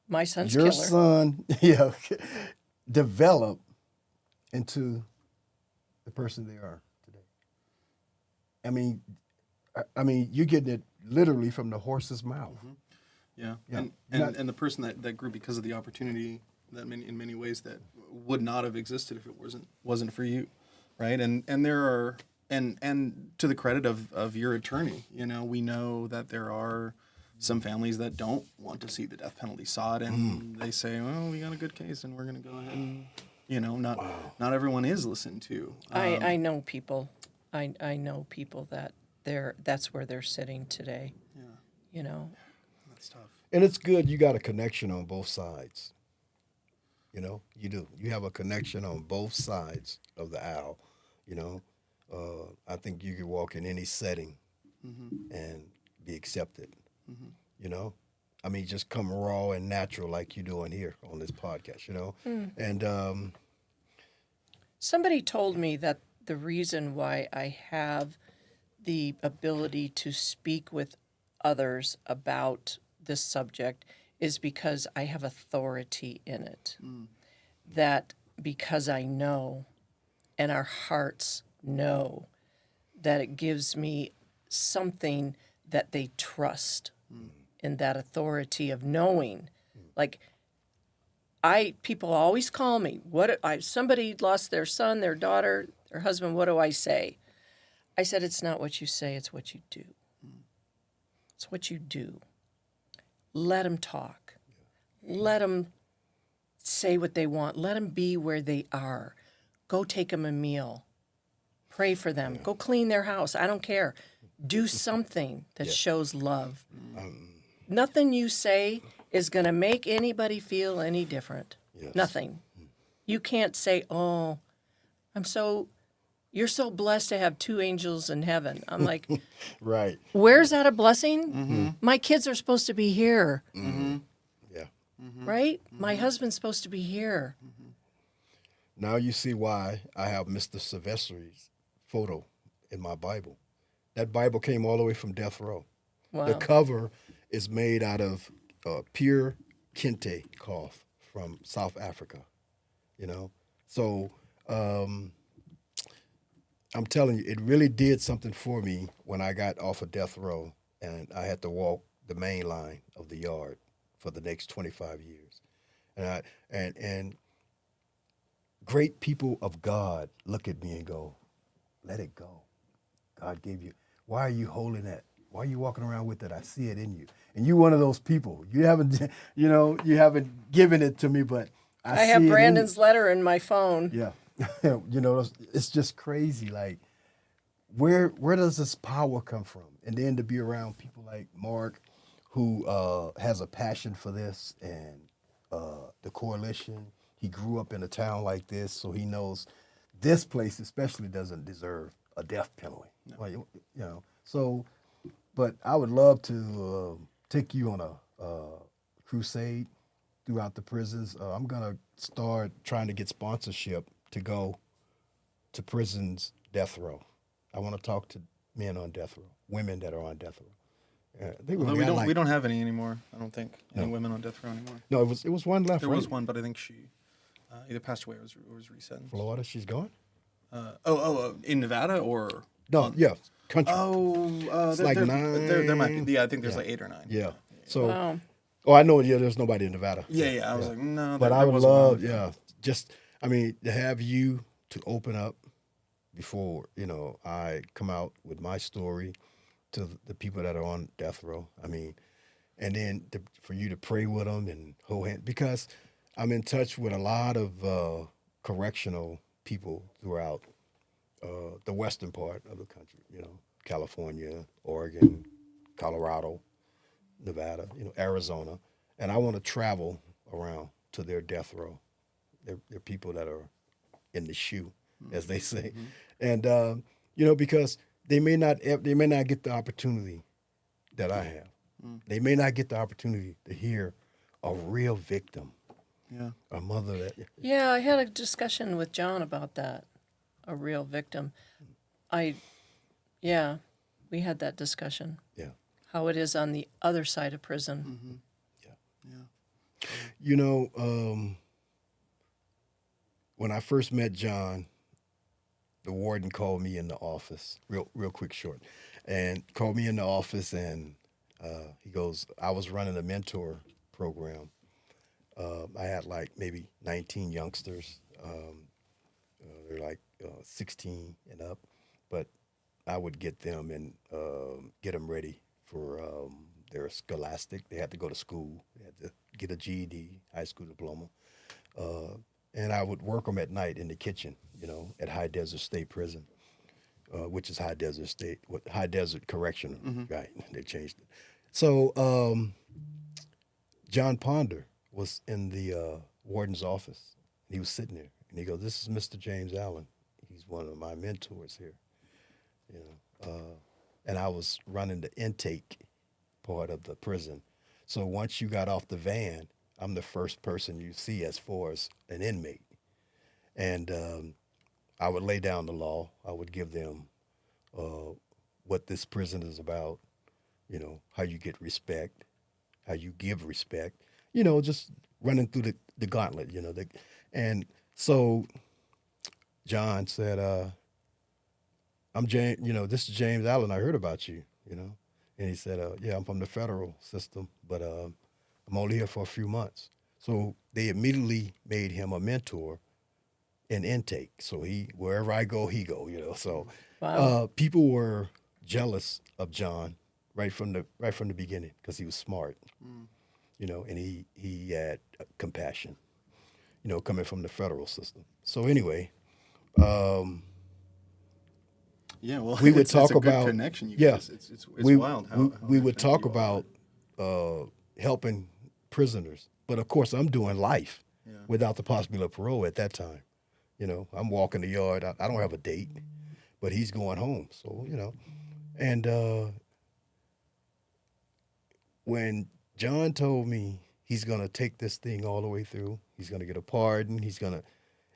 My son's your killer. son, develop into the person they are today. I mean, you're getting it literally from the horse's mouth. Mm-hmm. Yeah. Yeah. And the person that grew because of the opportunity that in many ways that would not have existed if it wasn't for you, right? And there are and to the credit of your attorney, we know that there are some families that don't want to see the death penalty sought, and they say, "Well, we got a good case, and we're going to go ahead and not everyone is listened to." I know people. I know people that that's where they're sitting today. Yeah, that's tough. And it's good you got a connection on both sides. You do. You have a connection on both sides of the aisle. I think you could walk in any setting and be accepted. I mean, just come raw and natural like you're doing here on this podcast, And Somebody told me that the reason why I have the ability to speak with others about this subject is because I have authority in it. That because I know, and our hearts know, that it gives me something that they trust in that authority of knowing. Like, people always call me. Somebody lost their son, their daughter, their husband. What do I say? I said, "It's not what you say, it's what you do. It's what you do. Let them talk. Let them say what they want. Let them be where they are. Go take them a meal. Pray for them. Go clean their house. I don't care. Do something that shows love. Nothing you say is going to make anybody feel any different. Yes. Nothing. You can't say, "Oh, you're so blessed to have 2 angels in heaven." I'm like, right. where's that a blessing? My kids are supposed to be here. Yeah. Right? My husband's supposed to be here. Now you see why I have Mr. Sylvester's photo in my Bible. That Bible came all the way from death row. Wow. The cover is made out of pure kente cloth from South Africa. So I'm telling you, it really did something for me when I got off of death row and I had to walk the main line of the yard for the next 25 years. And great people of God look at me and go, "Let it go. God gave you. Why are you holding that? Why are you walking around with it? I see it in you." And you're one of those people. You haven't, you haven't given it to me, but I see have it in Brandon's letter in my phone. you. Yeah. It's just crazy. Like, where does this power come from? And then to be around people like Mark, who has a passion for this, and the coalition. He grew up in a town like this, so he knows this place especially doesn't deserve a death penalty. No. Like, so, but I would love to take you on a crusade throughout the prisons. I'm going to start trying to get sponsorship to go to prisons death row. I want to talk to men on death row, women that are on death row. We don't have any anymore. I don't think any women on death row anymore. No, it was one left. There right? was one, but I think she either passed away or was resentenced. Florida, she's gone. In Nevada or no? Yeah, country. It's like 9. There might be. Yeah, I think there's like 8 or 9. Yeah. So, Wow. I know. Yeah, there's nobody in Nevada. Yeah. I was like, no. But there I would wasn't one. love, just I mean, to have you to open up before, I come out with my story to the people that are on death row. I mean, and then for you to pray with them and hold hands, because I'm in touch with a lot of correctional people throughout the western part of the country, California, Oregon, Colorado, Nevada, Arizona. And I want to travel around to their death row. They're people that are in the shoe, as they say. And, because they may not get the opportunity that I have. They may not get the opportunity to hear a real victim, Yeah. a mother that. Yeah, I had a discussion with John about that, a real victim. Yeah, we had that discussion, Yeah. how it is on the other side of prison. Yeah. When I first met John, the warden called me in the office, real quick, short, and called me in the office, and he goes, I was running a mentor program. I had like maybe 19 youngsters. They're like 16 and up, but I would get them and get them ready for their scholastic. They had to go to school. They had to get a GED, high school diploma. And I would work them at night in the kitchen, at High Desert State Prison, which is High Desert State, High Desert Correctional, right? They changed it. So John Ponder was in the warden's office. He was sitting there, and he goes, "This is Mr. James Allen. He's one of my mentors here." And I was running the intake part of the prison. So once you got off the van, I'm the first person you see as far as an inmate. And I would lay down the law. I would give them what this prison is about, how you get respect, how you give respect, just running through the gauntlet, and so John said, I'm James, this is James Allen. I heard about you, and he said, yeah, I'm from the federal system, but I'm only here for a few months. So they immediately made him a mentor in intake. So wherever I go, he go, So Wow. people were jealous of John right from the beginning because he was smart, and he had compassion, coming from the federal system. So anyway, Yeah. Well, we would it's a talk good about connection, you yeah, guys. It's we wild how we would connected talk you all are. about helping prisoners, but of course I'm doing life Yeah. without the possibility of parole at that time. I'm walking the yard. I don't have a date, but he's going home. So and when John told me he's gonna take this thing all the way through, he's gonna get a pardon.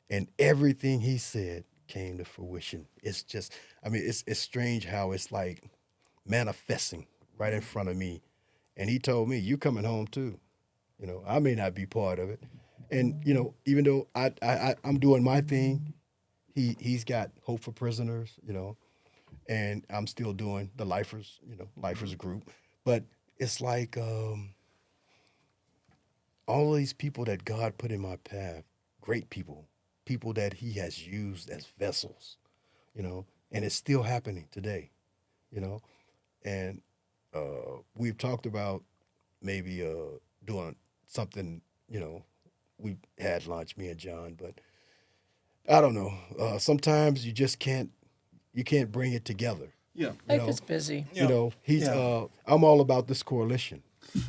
And everything he said came to fruition. It's just, I mean, it's strange how it's like manifesting right in front of me. And he told me, "You coming home too." I may not be part of it, and even though I'm doing my thing, he's got hope for prisoners, and I'm still doing the lifers group. But it's like all these people that God put in my path, great people that He has used as vessels, and it's still happening today, you know. And we've talked about maybe doing something, we had lunch, me and John, but I don't know. Sometimes you can't bring it together. Yeah. Life is busy. Yeah. He's Yeah. I'm all about this coalition,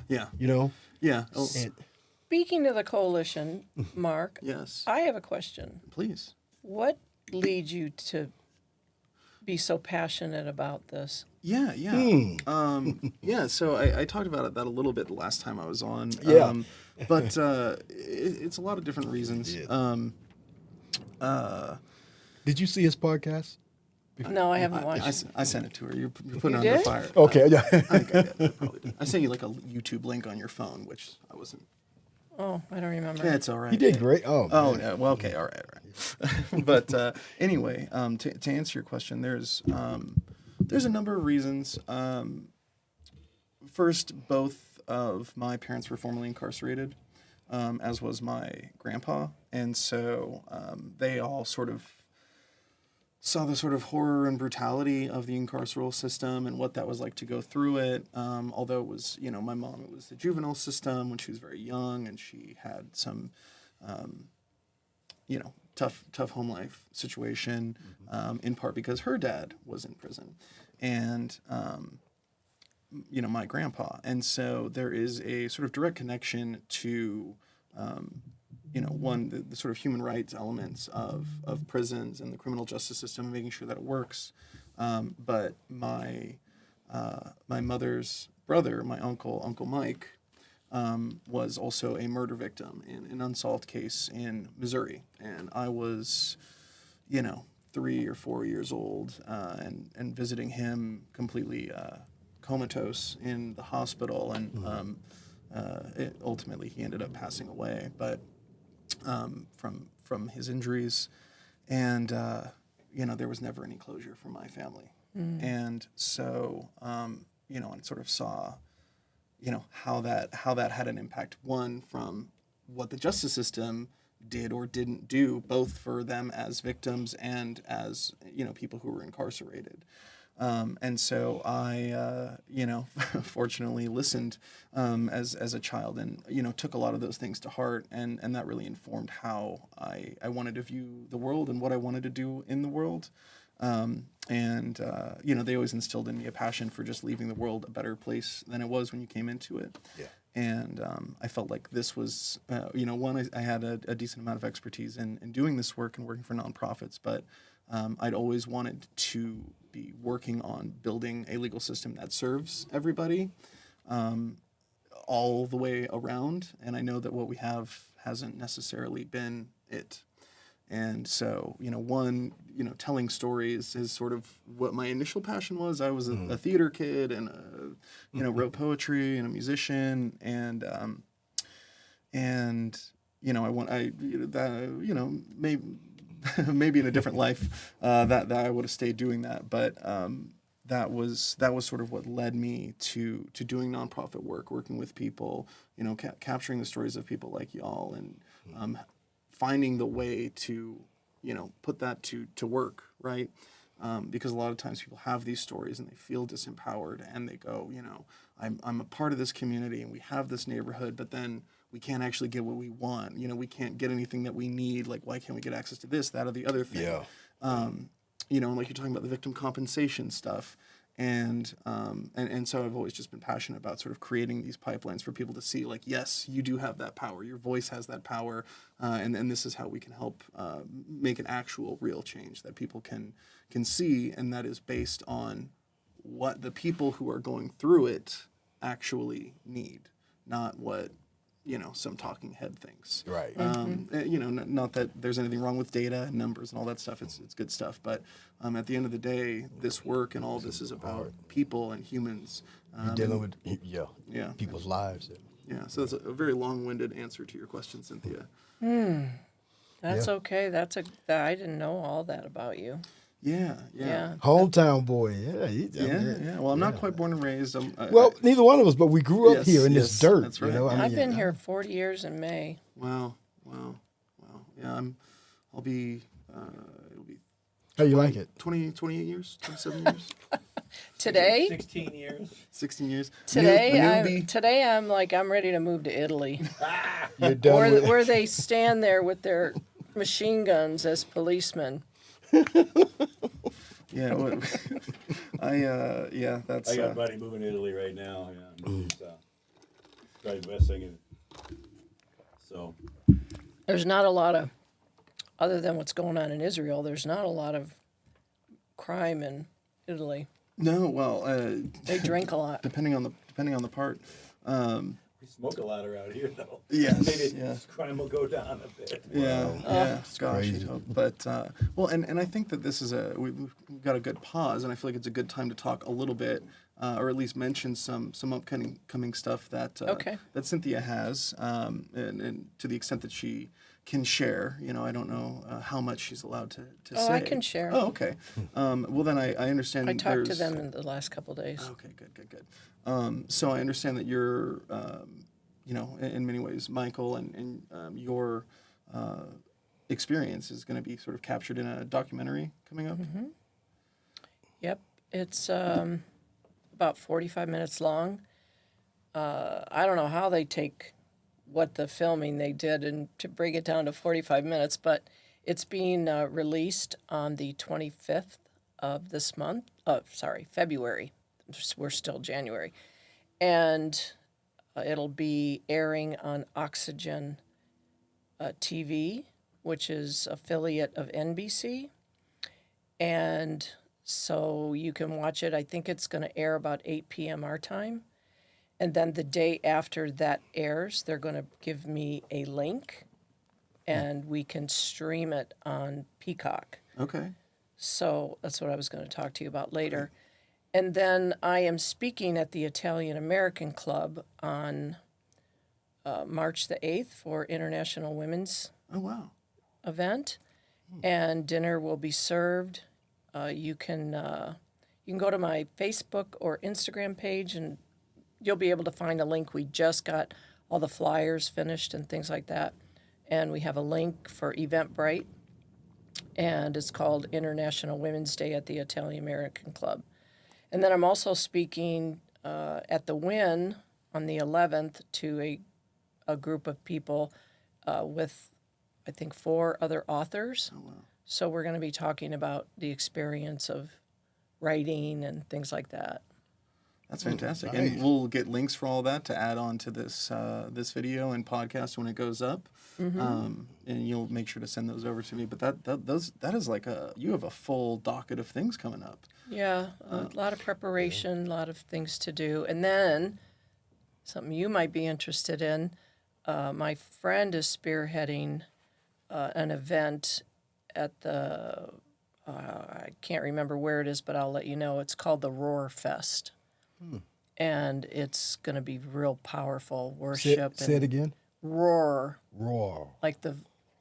Yeah. you know. Yeah. Oh, And Speaking of the coalition, Mark, yes. I have a question. Please. What leads you to be so passionate about this? Yeah, yeah. Yeah, so I talked about that a little bit the last time I was on. Yeah. But it's a lot of different reasons. Did you see his podcast? No, I haven't watched. I sent it to her. You're putting her You under did? fire. Okay, yeah. I think I did. I probably did. I sent you like a YouTube link on your phone, which I wasn't. Oh, I don't remember. Yeah, it's all right. He did great. Oh, Oh, man. yeah. Well, okay. All right. All right. But anyway, to answer your question, there's a number of reasons. First, both of my parents were formerly incarcerated. as was my grandpa. And so they all sort of saw the sort of horror and brutality of the incarceral system and what that was like to go through it. Although it was, my mom, it was the juvenile system when she was very young, and she had some, tough home life situation, in part because her dad was in prison, and my grandpa. And so there is a sort of direct connection to the sort of human rights elements of prisons and the criminal justice system and making sure that it works. But my mother's brother, my Uncle Mike, was also a murder victim in an unsolved case in Missouri. And I was, 3 or 4 years old, and visiting him completely comatose in the hospital. And ultimately he ended up passing away. But from his injuries, and there was never any closure for my family, and so and sort of saw how that had an impact, one, from what the justice system did or didn't do, both for them as victims and as people who were incarcerated. And so I, fortunately listened as a child, and took a lot of those things to heart, and that really informed how I wanted to view the world and what I wanted to do in the world. They always instilled in me a passion for just leaving the world a better place than it was when you came into it. Yeah. And I felt like this was, one, I had a decent amount of expertise in doing this work and working for nonprofits, but I'd always wanted to be working on building a legal system that serves everybody all the way around. And I know that what we have hasn't necessarily been it. And so, telling stories is sort of what my initial passion was. I was a theater kid, and wrote poetry, and a musician, and maybe in a different life that I would have stayed doing that. But that was sort of what led me to doing nonprofit work, working with people, capturing the stories of people like y'all, and finding the way to, put that to work, right? Because a lot of times people have these stories and they feel disempowered, and they go, I'm a part of this community and we have this neighborhood, but then we can't actually get what we want. We can't get anything that we need. Like, why can't we get access to this, that, or the other thing? Yeah. And like you're talking about the victim compensation stuff. And so I've always just been passionate about sort of creating these pipelines for people to see, like, yes, you do have that power. Your voice has that power. And this is how we can help make an actual real change that people can see. And that is based on what the people who are going through it actually need, not what, some talking head thinks. Right. Not that there's anything wrong with data and numbers and all that stuff. It's good stuff. But at the end of the day, this work and all of this is about people and humans. You're dealing with people's lives. Yeah. So that's a very long-winded answer to your question, Cynthia. That's okay. I didn't know all that about you. Yeah. Hometown boy. Yeah. Well, I'm not quite born and raised. Neither one of us, but we grew up here in this dirt. That's right. I've been here 40 years in May. Wow. Yeah, I'll be. It'll be. How you like it? 28 years, 27 years. Today? 16 years. 16 years. Today I'm like, I'm ready to move to Italy. You're done where they stand there with their machine guns as policemen. Yeah, that's. I got a buddy moving to Italy right now. Yeah, probably the best thing. So There's not a lot of, other than what's going on in Israel, there's not a lot of crime in Italy. No, well, They drink a lot. depending on the part. we smoke a lot around here, though. Yes, Maybe yeah. crime will go down a bit. Yeah, gosh, crazy. you'd hope. But and I think that this is we've got a good pause, and I feel like it's a good time to talk a little bit, or at least mention some upcoming stuff that that Cynthia has, and to the extent that she can share. I don't know how much she's allowed to say. I can share. Oh, okay. Well, then I understand. I talked to them in the last couple of days. Okay, good. So I understand that you're you know, in many ways, Michael and your experience is going to be sort of captured in a documentary coming up. Yep, it's about 45 minutes long. I don't know how they take what the filming they did and to bring it down to 45 minutes, but it's being released on the 25th of this month. February. We're still January. And it'll be airing on Oxygen TV, which is affiliate of NBC. And so you can watch it. I think it's going to air about 8 p.m. our time. And then the day after that airs, they're going to give me a link and we can stream it on Peacock. Okay. So that's what I was going to talk to you about later. And then I am speaking at the Italian American Club on March the 8th for International Women's Oh, wow. event. And dinner will be served. You can go to my Facebook or Instagram page and you'll be able to find a link. We just got all the flyers finished and things like that. And we have a link for Eventbrite. And it's called International Women's Day at the Italian American Club. And then I'm also speaking at the Wynn on the 11th to a group of people with, I think, 4 other authors. Oh, wow. So we're going to be talking about the experience of writing and things like that. That's fantastic. Nice. And we'll get links for all that to add on to this this video and podcast when it goes up. And you'll make sure to send those over to me. But that is like you have a full docket of things coming up. Yeah, a lot of preparation, a lot of things to do. And then something you might be interested in, my friend is spearheading an event at the, I can't remember where it is, but I'll let you know. It's called the Roar Fest. And it's going to be real powerful worship. Say it again. Roar, Roar. like the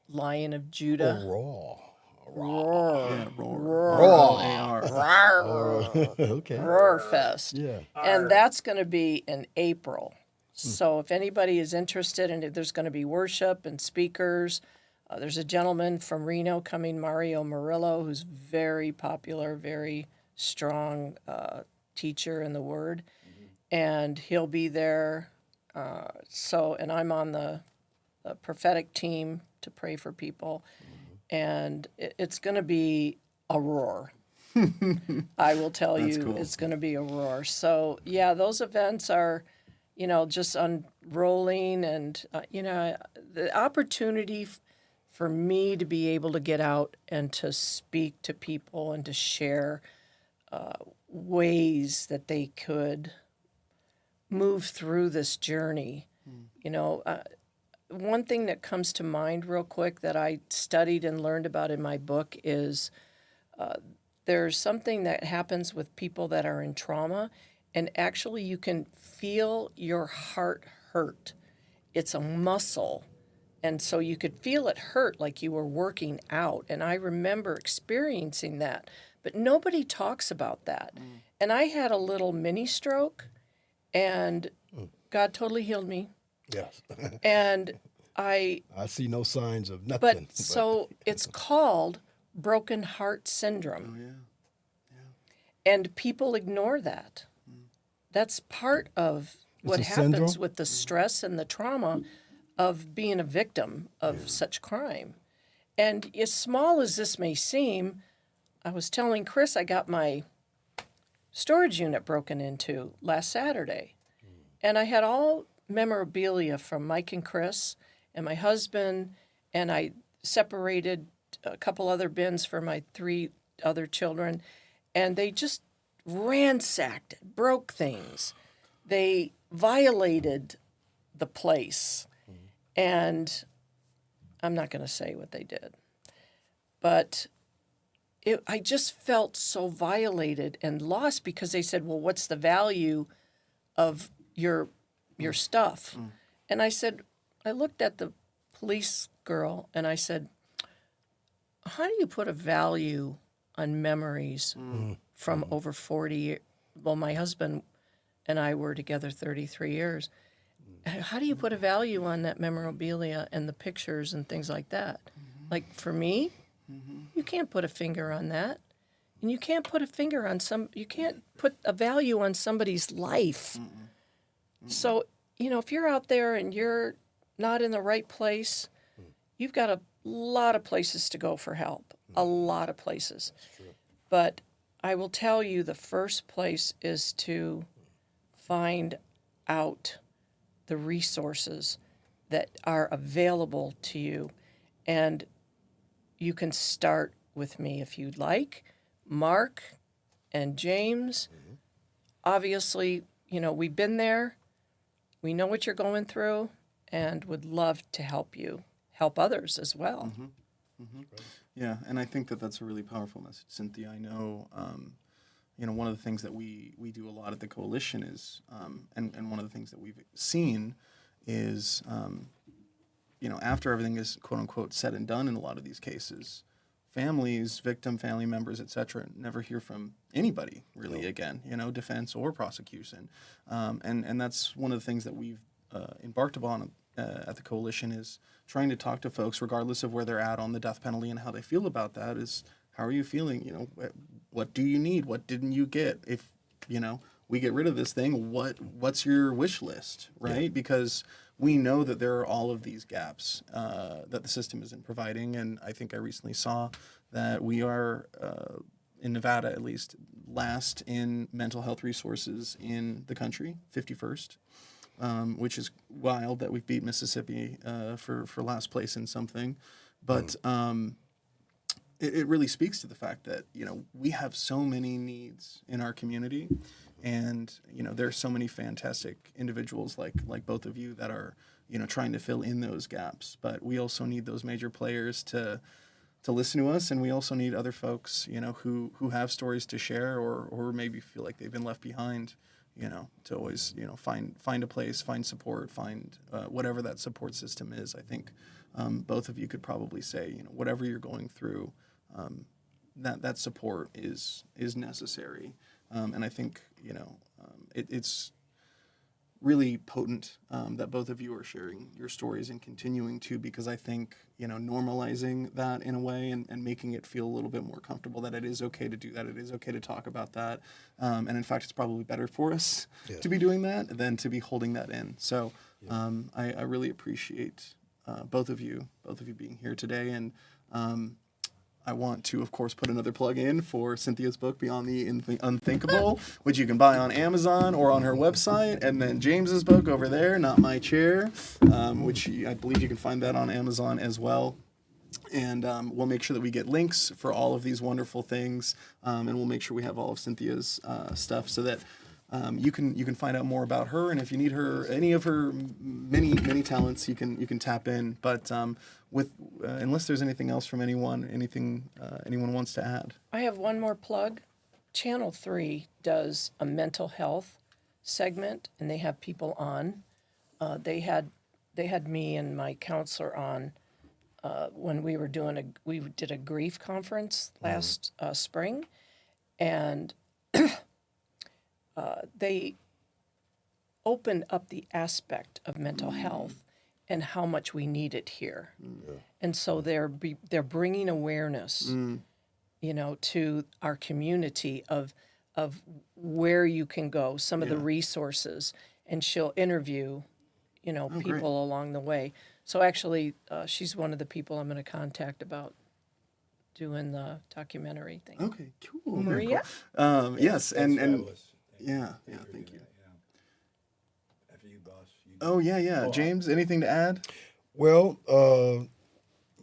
Lion of Judah. Roar. Roar. Yeah, roar. Roar. R-O-A-R. Okay. Roar Fest. Yeah. And that's going to be in April. So if anybody is interested in it, there's going to be worship and speakers. There's a gentleman from Reno coming, Mario Murillo, who's very popular, very strong teacher in the Word. And he'll be there. And I'm on the prophetic team to pray for people. And it's going to be a roar. I will tell you, cool. It's going to be a roar. So, yeah, those events are, just unrolling. And, the opportunity for me to be able to get out and to speak to people and to share ways that they could move through this journey. One thing that comes to mind real quick that I studied and learned about in my book is there's something that happens with people that are in trauma, and actually you can feel your heart hurt. It's a muscle, and so you could feel it hurt like you were working out, and I remember experiencing that, but nobody talks about that. And I had a little mini stroke, and God totally healed me. Yes. And I see no signs of nothing. But so it's called broken heart syndrome. Oh, yeah. And people ignore that. That's part of what a happens syndrome? with the stress and the trauma of being a victim of such crime. And as small as this may seem, I was telling Chris I got my storage unit broken into last Saturday. And I had all memorabilia from Mike and Chris and my husband, and I separated a couple other bins for my 3 other children, and they just ransacked it, broke things. They violated the place, and I'm not going to say what they did, but I just felt so violated and lost because they said, well, what's the value of your stuff? And I said, I looked at the police girl and I said, how do you put a value on memories from over 40 years? Well, my husband and I were together 33 years. how do you put a value on that memorabilia and the pictures and things like that? Like for me, you can't put a finger on that. And you can't put a finger on you can't put a value on somebody's life. So, if you're out there and you're not in the right place, you've got a lot of places to go for help, a lot of places. But I will tell you the first place is to find out the resources that are available to you. And you can start with me if you'd like. Mark and James, obviously, we've been there. We know what you're going through and would love to help you, help others as well. Yeah, and I think that that's a really powerful message, Cynthia. I know, one of the things that we do a lot at the coalition is, and one of the things that we've seen is, after everything is quote unquote said and done in a lot of these cases, families, family members, etc., never hear from anybody really again, defense or prosecution, and that's one of the things that we've embarked upon at the coalition is trying to talk to folks regardless of where they're at on the death penalty and how they feel about that. Is how are you feeling? What do you need? What didn't you get? If we get rid of this thing, what's your wish list, right? Yeah. Because we know that there are all of these gaps that the system isn't providing, and I think I recently saw that we are in Nevada at least last in mental health resources in the country, 51st. Which is wild that we've beat Mississippi for last place in something. But it really speaks to the fact that, we have so many needs in our community. And, there are so many fantastic individuals like both of you that are, trying to fill in those gaps. But we also need those major players to listen to us. And we also need other folks, who have stories to share or maybe feel like they've been left behind. To always, find a place, find support, find whatever that support system is. I think both of you could probably say, whatever you're going through, that support is necessary. And I think, it's really potent that both of you are sharing your stories and continuing to, because I think, normalizing that in a way and making it feel a little bit more comfortable that it is okay to do that. It is okay to talk about that. And in fact, it's probably better for us to be doing that than to be holding that in. So I really appreciate both of you being here today. And I want to, of course, put another plug in for Cynthia's book, Beyond the Unthinkable, which you can buy on Amazon or on her website. And then James's book over there, Not My Chair, which I believe you can find that on Amazon as well. And we'll make sure that we get links for all of these wonderful things. And we'll make sure we have all of Cynthia's stuff so that you can find out more about her. And if you need any of her many talents, you can tap in. But unless there's anything else from anyone wants to add. I have one more plug. Channel 3 does a mental health segment, and they have people on. They had me and my counselor on when we did a grief conference last spring, and they opened up the aspect of mental health and how much we need it here. Yeah. And so they're bringing awareness, to our community of where you can go, some of the resources, and she'll interview, people great. along the way. So actually, she's one of the people I'm going to contact about doing the documentary thing. Okay, cool. Maria? Cool. Yes, and fabulous. yeah, thank you. After you, boss. Oh yeah. James, anything to add? Well,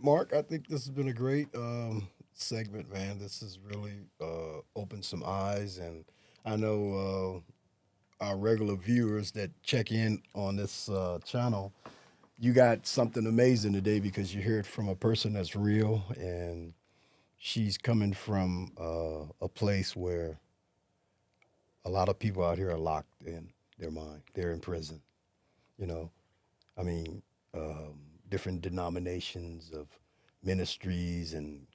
Mark, I think this has been a great segment, man. This has really opened some eyes, and I know our regular viewers that check in on this channel, you got something amazing today because you hear it from a person that's real, and she's coming from a place where a lot of people out here are locked in their mind. They're in prison, I mean, different denominations of ministries and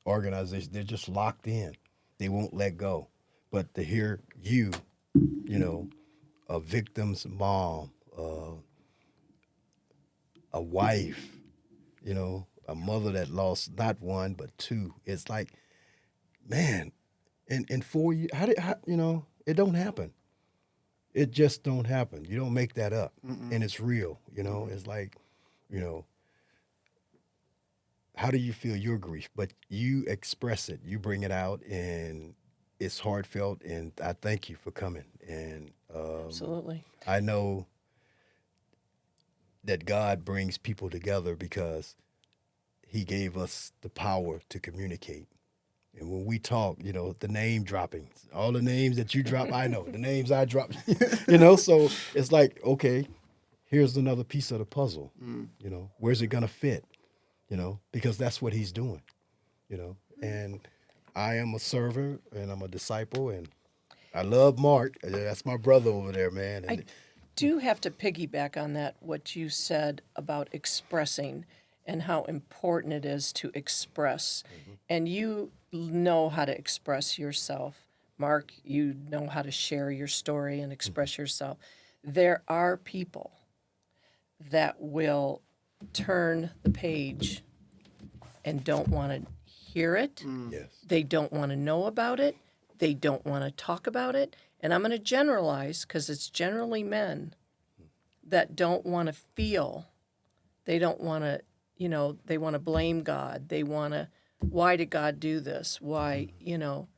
organizations, they're just locked in. They won't let go. But to hear you, a victim's mom, a wife, you know, a mother that lost not one but two. It's like, man, in 4 years, you know, it don't happen. It just don't happen. You don't make that up, and it's real. You know, it's like, you know, how do you feel your grief? But you express it, you bring it out, and it's heartfelt. And I thank you for coming. And Absolutely. I know that God brings people together because He gave us the power to communicate. And when we talk, you know, the name dropping, all the names that you drop, I know the names I drop, you know, so it's like, okay, here's another piece of the puzzle, you know, where's it going to fit, you know, because that's what he's doing, you know, and I am a server and I'm a disciple and I love Mark. That's my brother over there, man. And I do have to piggyback on that, what you said about expressing and how important it is to express. And you know how to express yourself. Mark, you know how to share your story and express yourself. There are people that will turn the page and don't want to hear it. yes, They don't want to know about it. They don't want to talk about it. And I'm going to generalize because it's generally men that don't want to feel. They don't want to, you know, they want to blame God. They want to, why did God do this? Why, you know?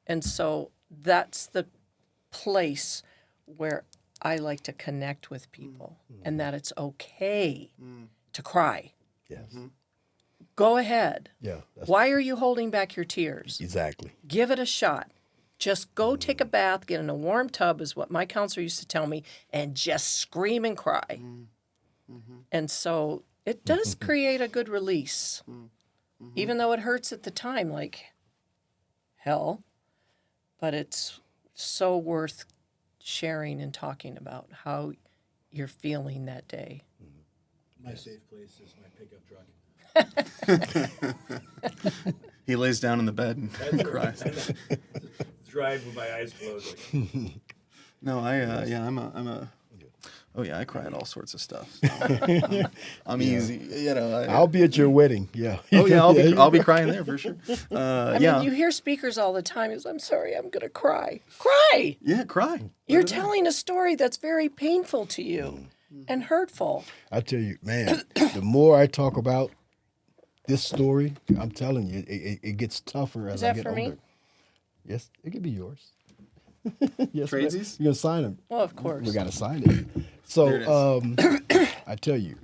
And so that's the place where I like to connect with people and that it's okay to cry. yes, Go ahead. yeah, that's Why are you holding back your tears? exactly. Give it a shot. Just go take a bath, get in a warm tub, is what my counselor used to tell me, and just scream and cry. And so it does create a good release, even though it hurts at the time like hell. But it's so worth sharing and talking about how you're feeling that day. My safe place is my pickup truck. He lays down in the bed and cries. Drive with my eyes closed. Like, No, oh yeah, I cry at all sorts of stuff. I'm easy, you know. I'll be at your wedding. Yeah. Oh yeah, I'll be crying there for sure. I Yeah, mean, you hear speakers all the time. Is I'm sorry, I'm going to cry. Cry! yeah, cry. You're telling a story that's very painful to you and hurtful. I tell you, man, the more I talk about this story, I'm telling you, it gets tougher as I that get for older. me? Yes, it could be yours. Yes, Tradesies? you're gonna sign them. Well, of course. We gotta sign it. So I tell you,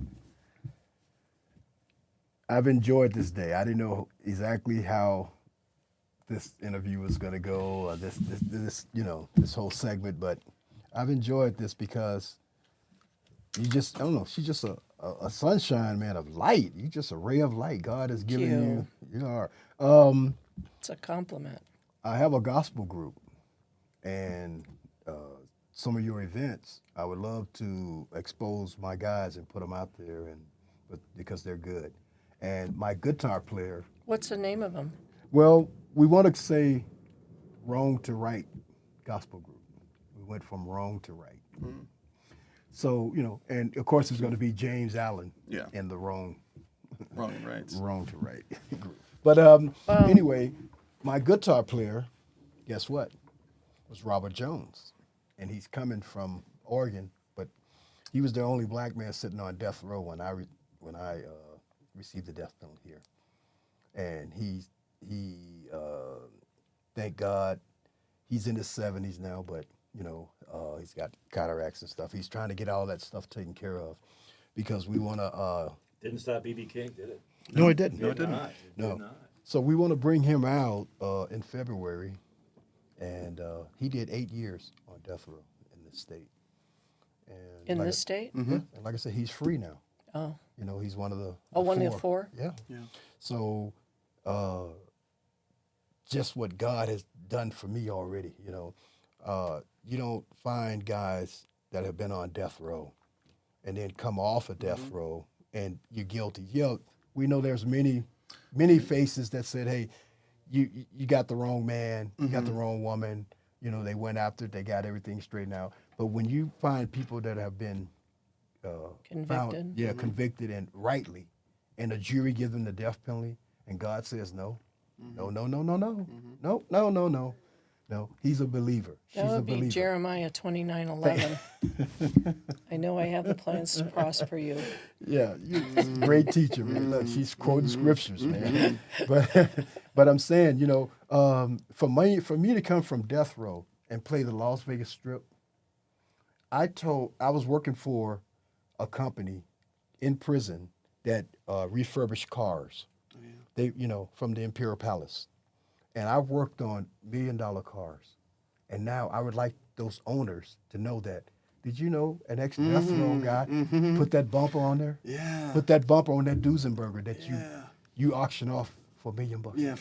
I've enjoyed this day. I didn't know exactly how this interview was gonna go, or this you know, this whole segment, but I've enjoyed this because you just, I don't know, she's just a sunshine, man, of light. You just a ray of light. God has given you. You are. It's a compliment. I have a gospel group, and some of your events, I would love to expose my guys and put them out there, but because they're good. And my guitar player, What's the name of them? well, we want to say wrong to right gospel group. We went from wrong to right. So, you know, and of course it's going to be James Allen Yeah. and the wrong Wrong and right. wrong to right group. But anyway, my guitar player, guess what, was Robert Jones. And he's coming from Oregon, but he was the only black man sitting on death row when I received the death penalty here. And he thank God, he's in his 70s now, but you know, he's got cataracts and stuff. He's trying to get all that stuff taken care of because we want to. didn't stop BB King, did it? No, it didn't. No, it didn't. Not. It No. did not. So we want to bring him out in February, and he did 8 years on death row in this state. And In like this state? yeah, and like I said, he's free now. Oh. You know, he's one of the One of the four? Yeah. Yeah. So, just what God has done for me already. You know, you don't find guys that have been on death row, and then come off of death row, and you're guilty. Yeah, we know there's many faces that said, "Hey, you got the wrong man, you got the wrong woman." You know, they went after it, they got everything straightened out. But when you find people that have been Convicted. convicted and rightly, and the jury gives them the death penalty, and God says no, no, no, no, no, no, no, no, no, no, no. He's a believer. She's That a would be believer. Jeremiah 29:11. I know I have the plans to prosper you. Yeah, great teacher, man. Look, she's quoting scriptures, man. But I'm saying, for me to come from death row and play the Las Vegas Strip, I was working for a company in prison that refurbished cars. They, from the Imperial Palace, and I worked on $1 million cars. And now I would like those owners to know that. Did you know an ex-death row guy put that bumper on there? Yeah. Put that bumper on that Duesenberger that Yeah. you auction off for $1 million. Yeah.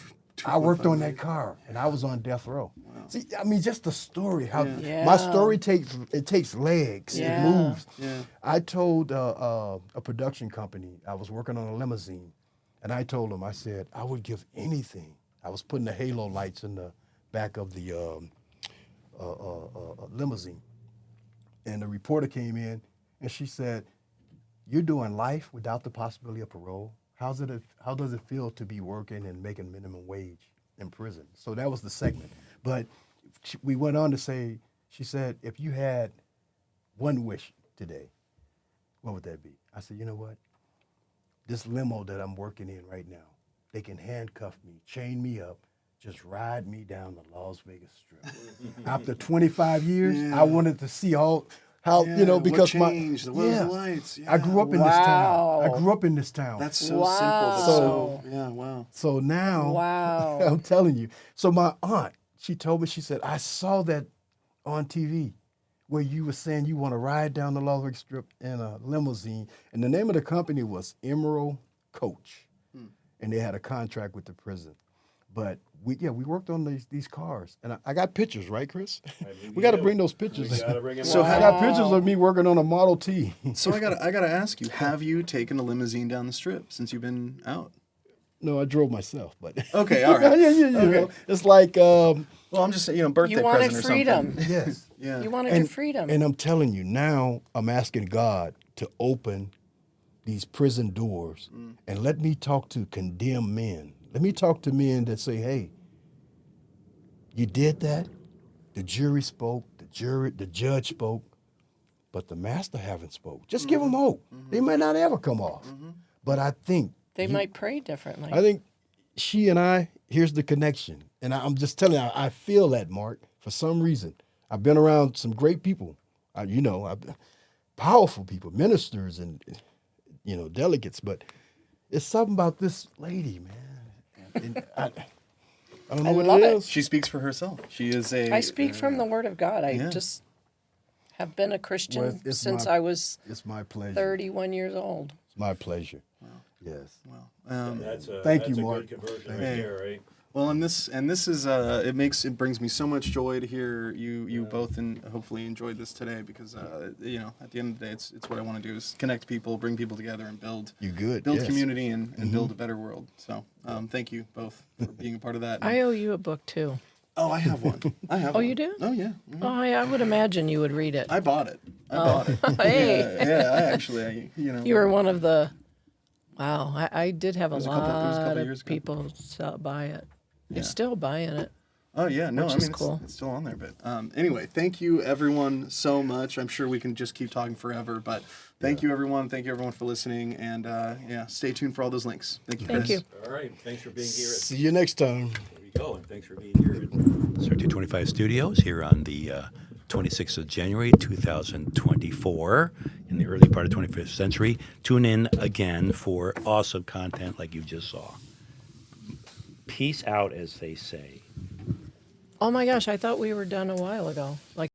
I worked on that 2.5 car, and I was on death row. See, I mean, just the story. How Yeah. my story takes legs. Yeah. It moves. Yeah. I told a production company I was working on a limousine, and I told them, I said, I would give anything. I was putting the halo lights in the back of the limousine, and the reporter came in, and she said, "You're doing life without the possibility of parole. How does it feel to be working and making minimum wage in prison?" So that was the segment. But we went on to say, she said, "If you had one wish today, what would that be?" I said, "You know what? This limo that I'm working in right now, they can handcuff me, chain me up, just ride me down the Las Vegas Strip." After 25 years, Yeah. I wanted to see how because what changed? What was the lights? I grew up in this town. I grew up in this town. That's so Wow. simple. But so yeah, wow. So now, Wow. I'm telling you. So my aunt, she told me, she said, "I saw that on TV where you were saying you want to ride down the Las Vegas Strip in a limousine." And the name of the company was Emerald Coach. And they had a contract with the prison. But we worked on these cars. And I got pictures, right, Chris? We got to bring those pictures. We gotta bring 'em So I got pictures of me working on a Model T. So I gotta ask you: have you taken a limousine down the strip since you've been out? No, I drove myself, but Okay, all right. yeah. You know, it's like Well, I'm just saying, birthday You wanted present or freedom. something. yes. Yeah. You wanted your freedom. And I'm telling you, now I'm asking God to open these prison doors and let me talk to condemned men. Let me talk to men that say, "Hey, you did that. The jury spoke. The judge spoke, but the master haven't spoke. Just give them hope. They might not ever come off, but I think They might pray differently. I think she and I. Here's the connection, and I'm just telling you, I feel that, Mark. For some reason, I've been around some great people. Powerful people, ministers, and delegates. But it's something about this lady, man. And I don't know what love it it. is. She speaks for herself. She is a. I speak from the Word of God. I Yeah. just have been a Christian Well, it's since my- I was It's my pleasure. 31 years old. It's my pleasure. Yes. That's a, Thank that's you, a Mark. good conversion right Hey. there, right? Well, and this is it brings me so much joy to hear you both and hopefully enjoyed this today because at the end of the day it's what I want to do is connect people, bring people together, and build You good? build Yes. community and build a better world. So thank you both for being a part of that. I owe you a book too. Oh, I have one. I have. Oh, one. you do? Oh yeah. Oh, I would imagine you would read it. I bought it. I bought it. Hey, Yeah. I actually. you were one of the. Wow, I did have a was a couple lot years of ago. people buy it. Yeah. You're still buying it. Oh yeah, no, Which I mean is cool. it's still on there. But anyway, thank you everyone so much. I'm sure we can just keep talking forever, but thank you everyone. Thank you everyone for listening, and stay tuned for all those links. Thank you, Thank Chris. you. All right. Thanks for being here. See you next time. There we go. And thanks for being here. Circuit 25 Studios here on the 26th of January 2024 in the early part of 21st century. Tune in again for awesome content like you just saw. Peace out, as they say. Oh my gosh, I thought we were done a while ago. Like.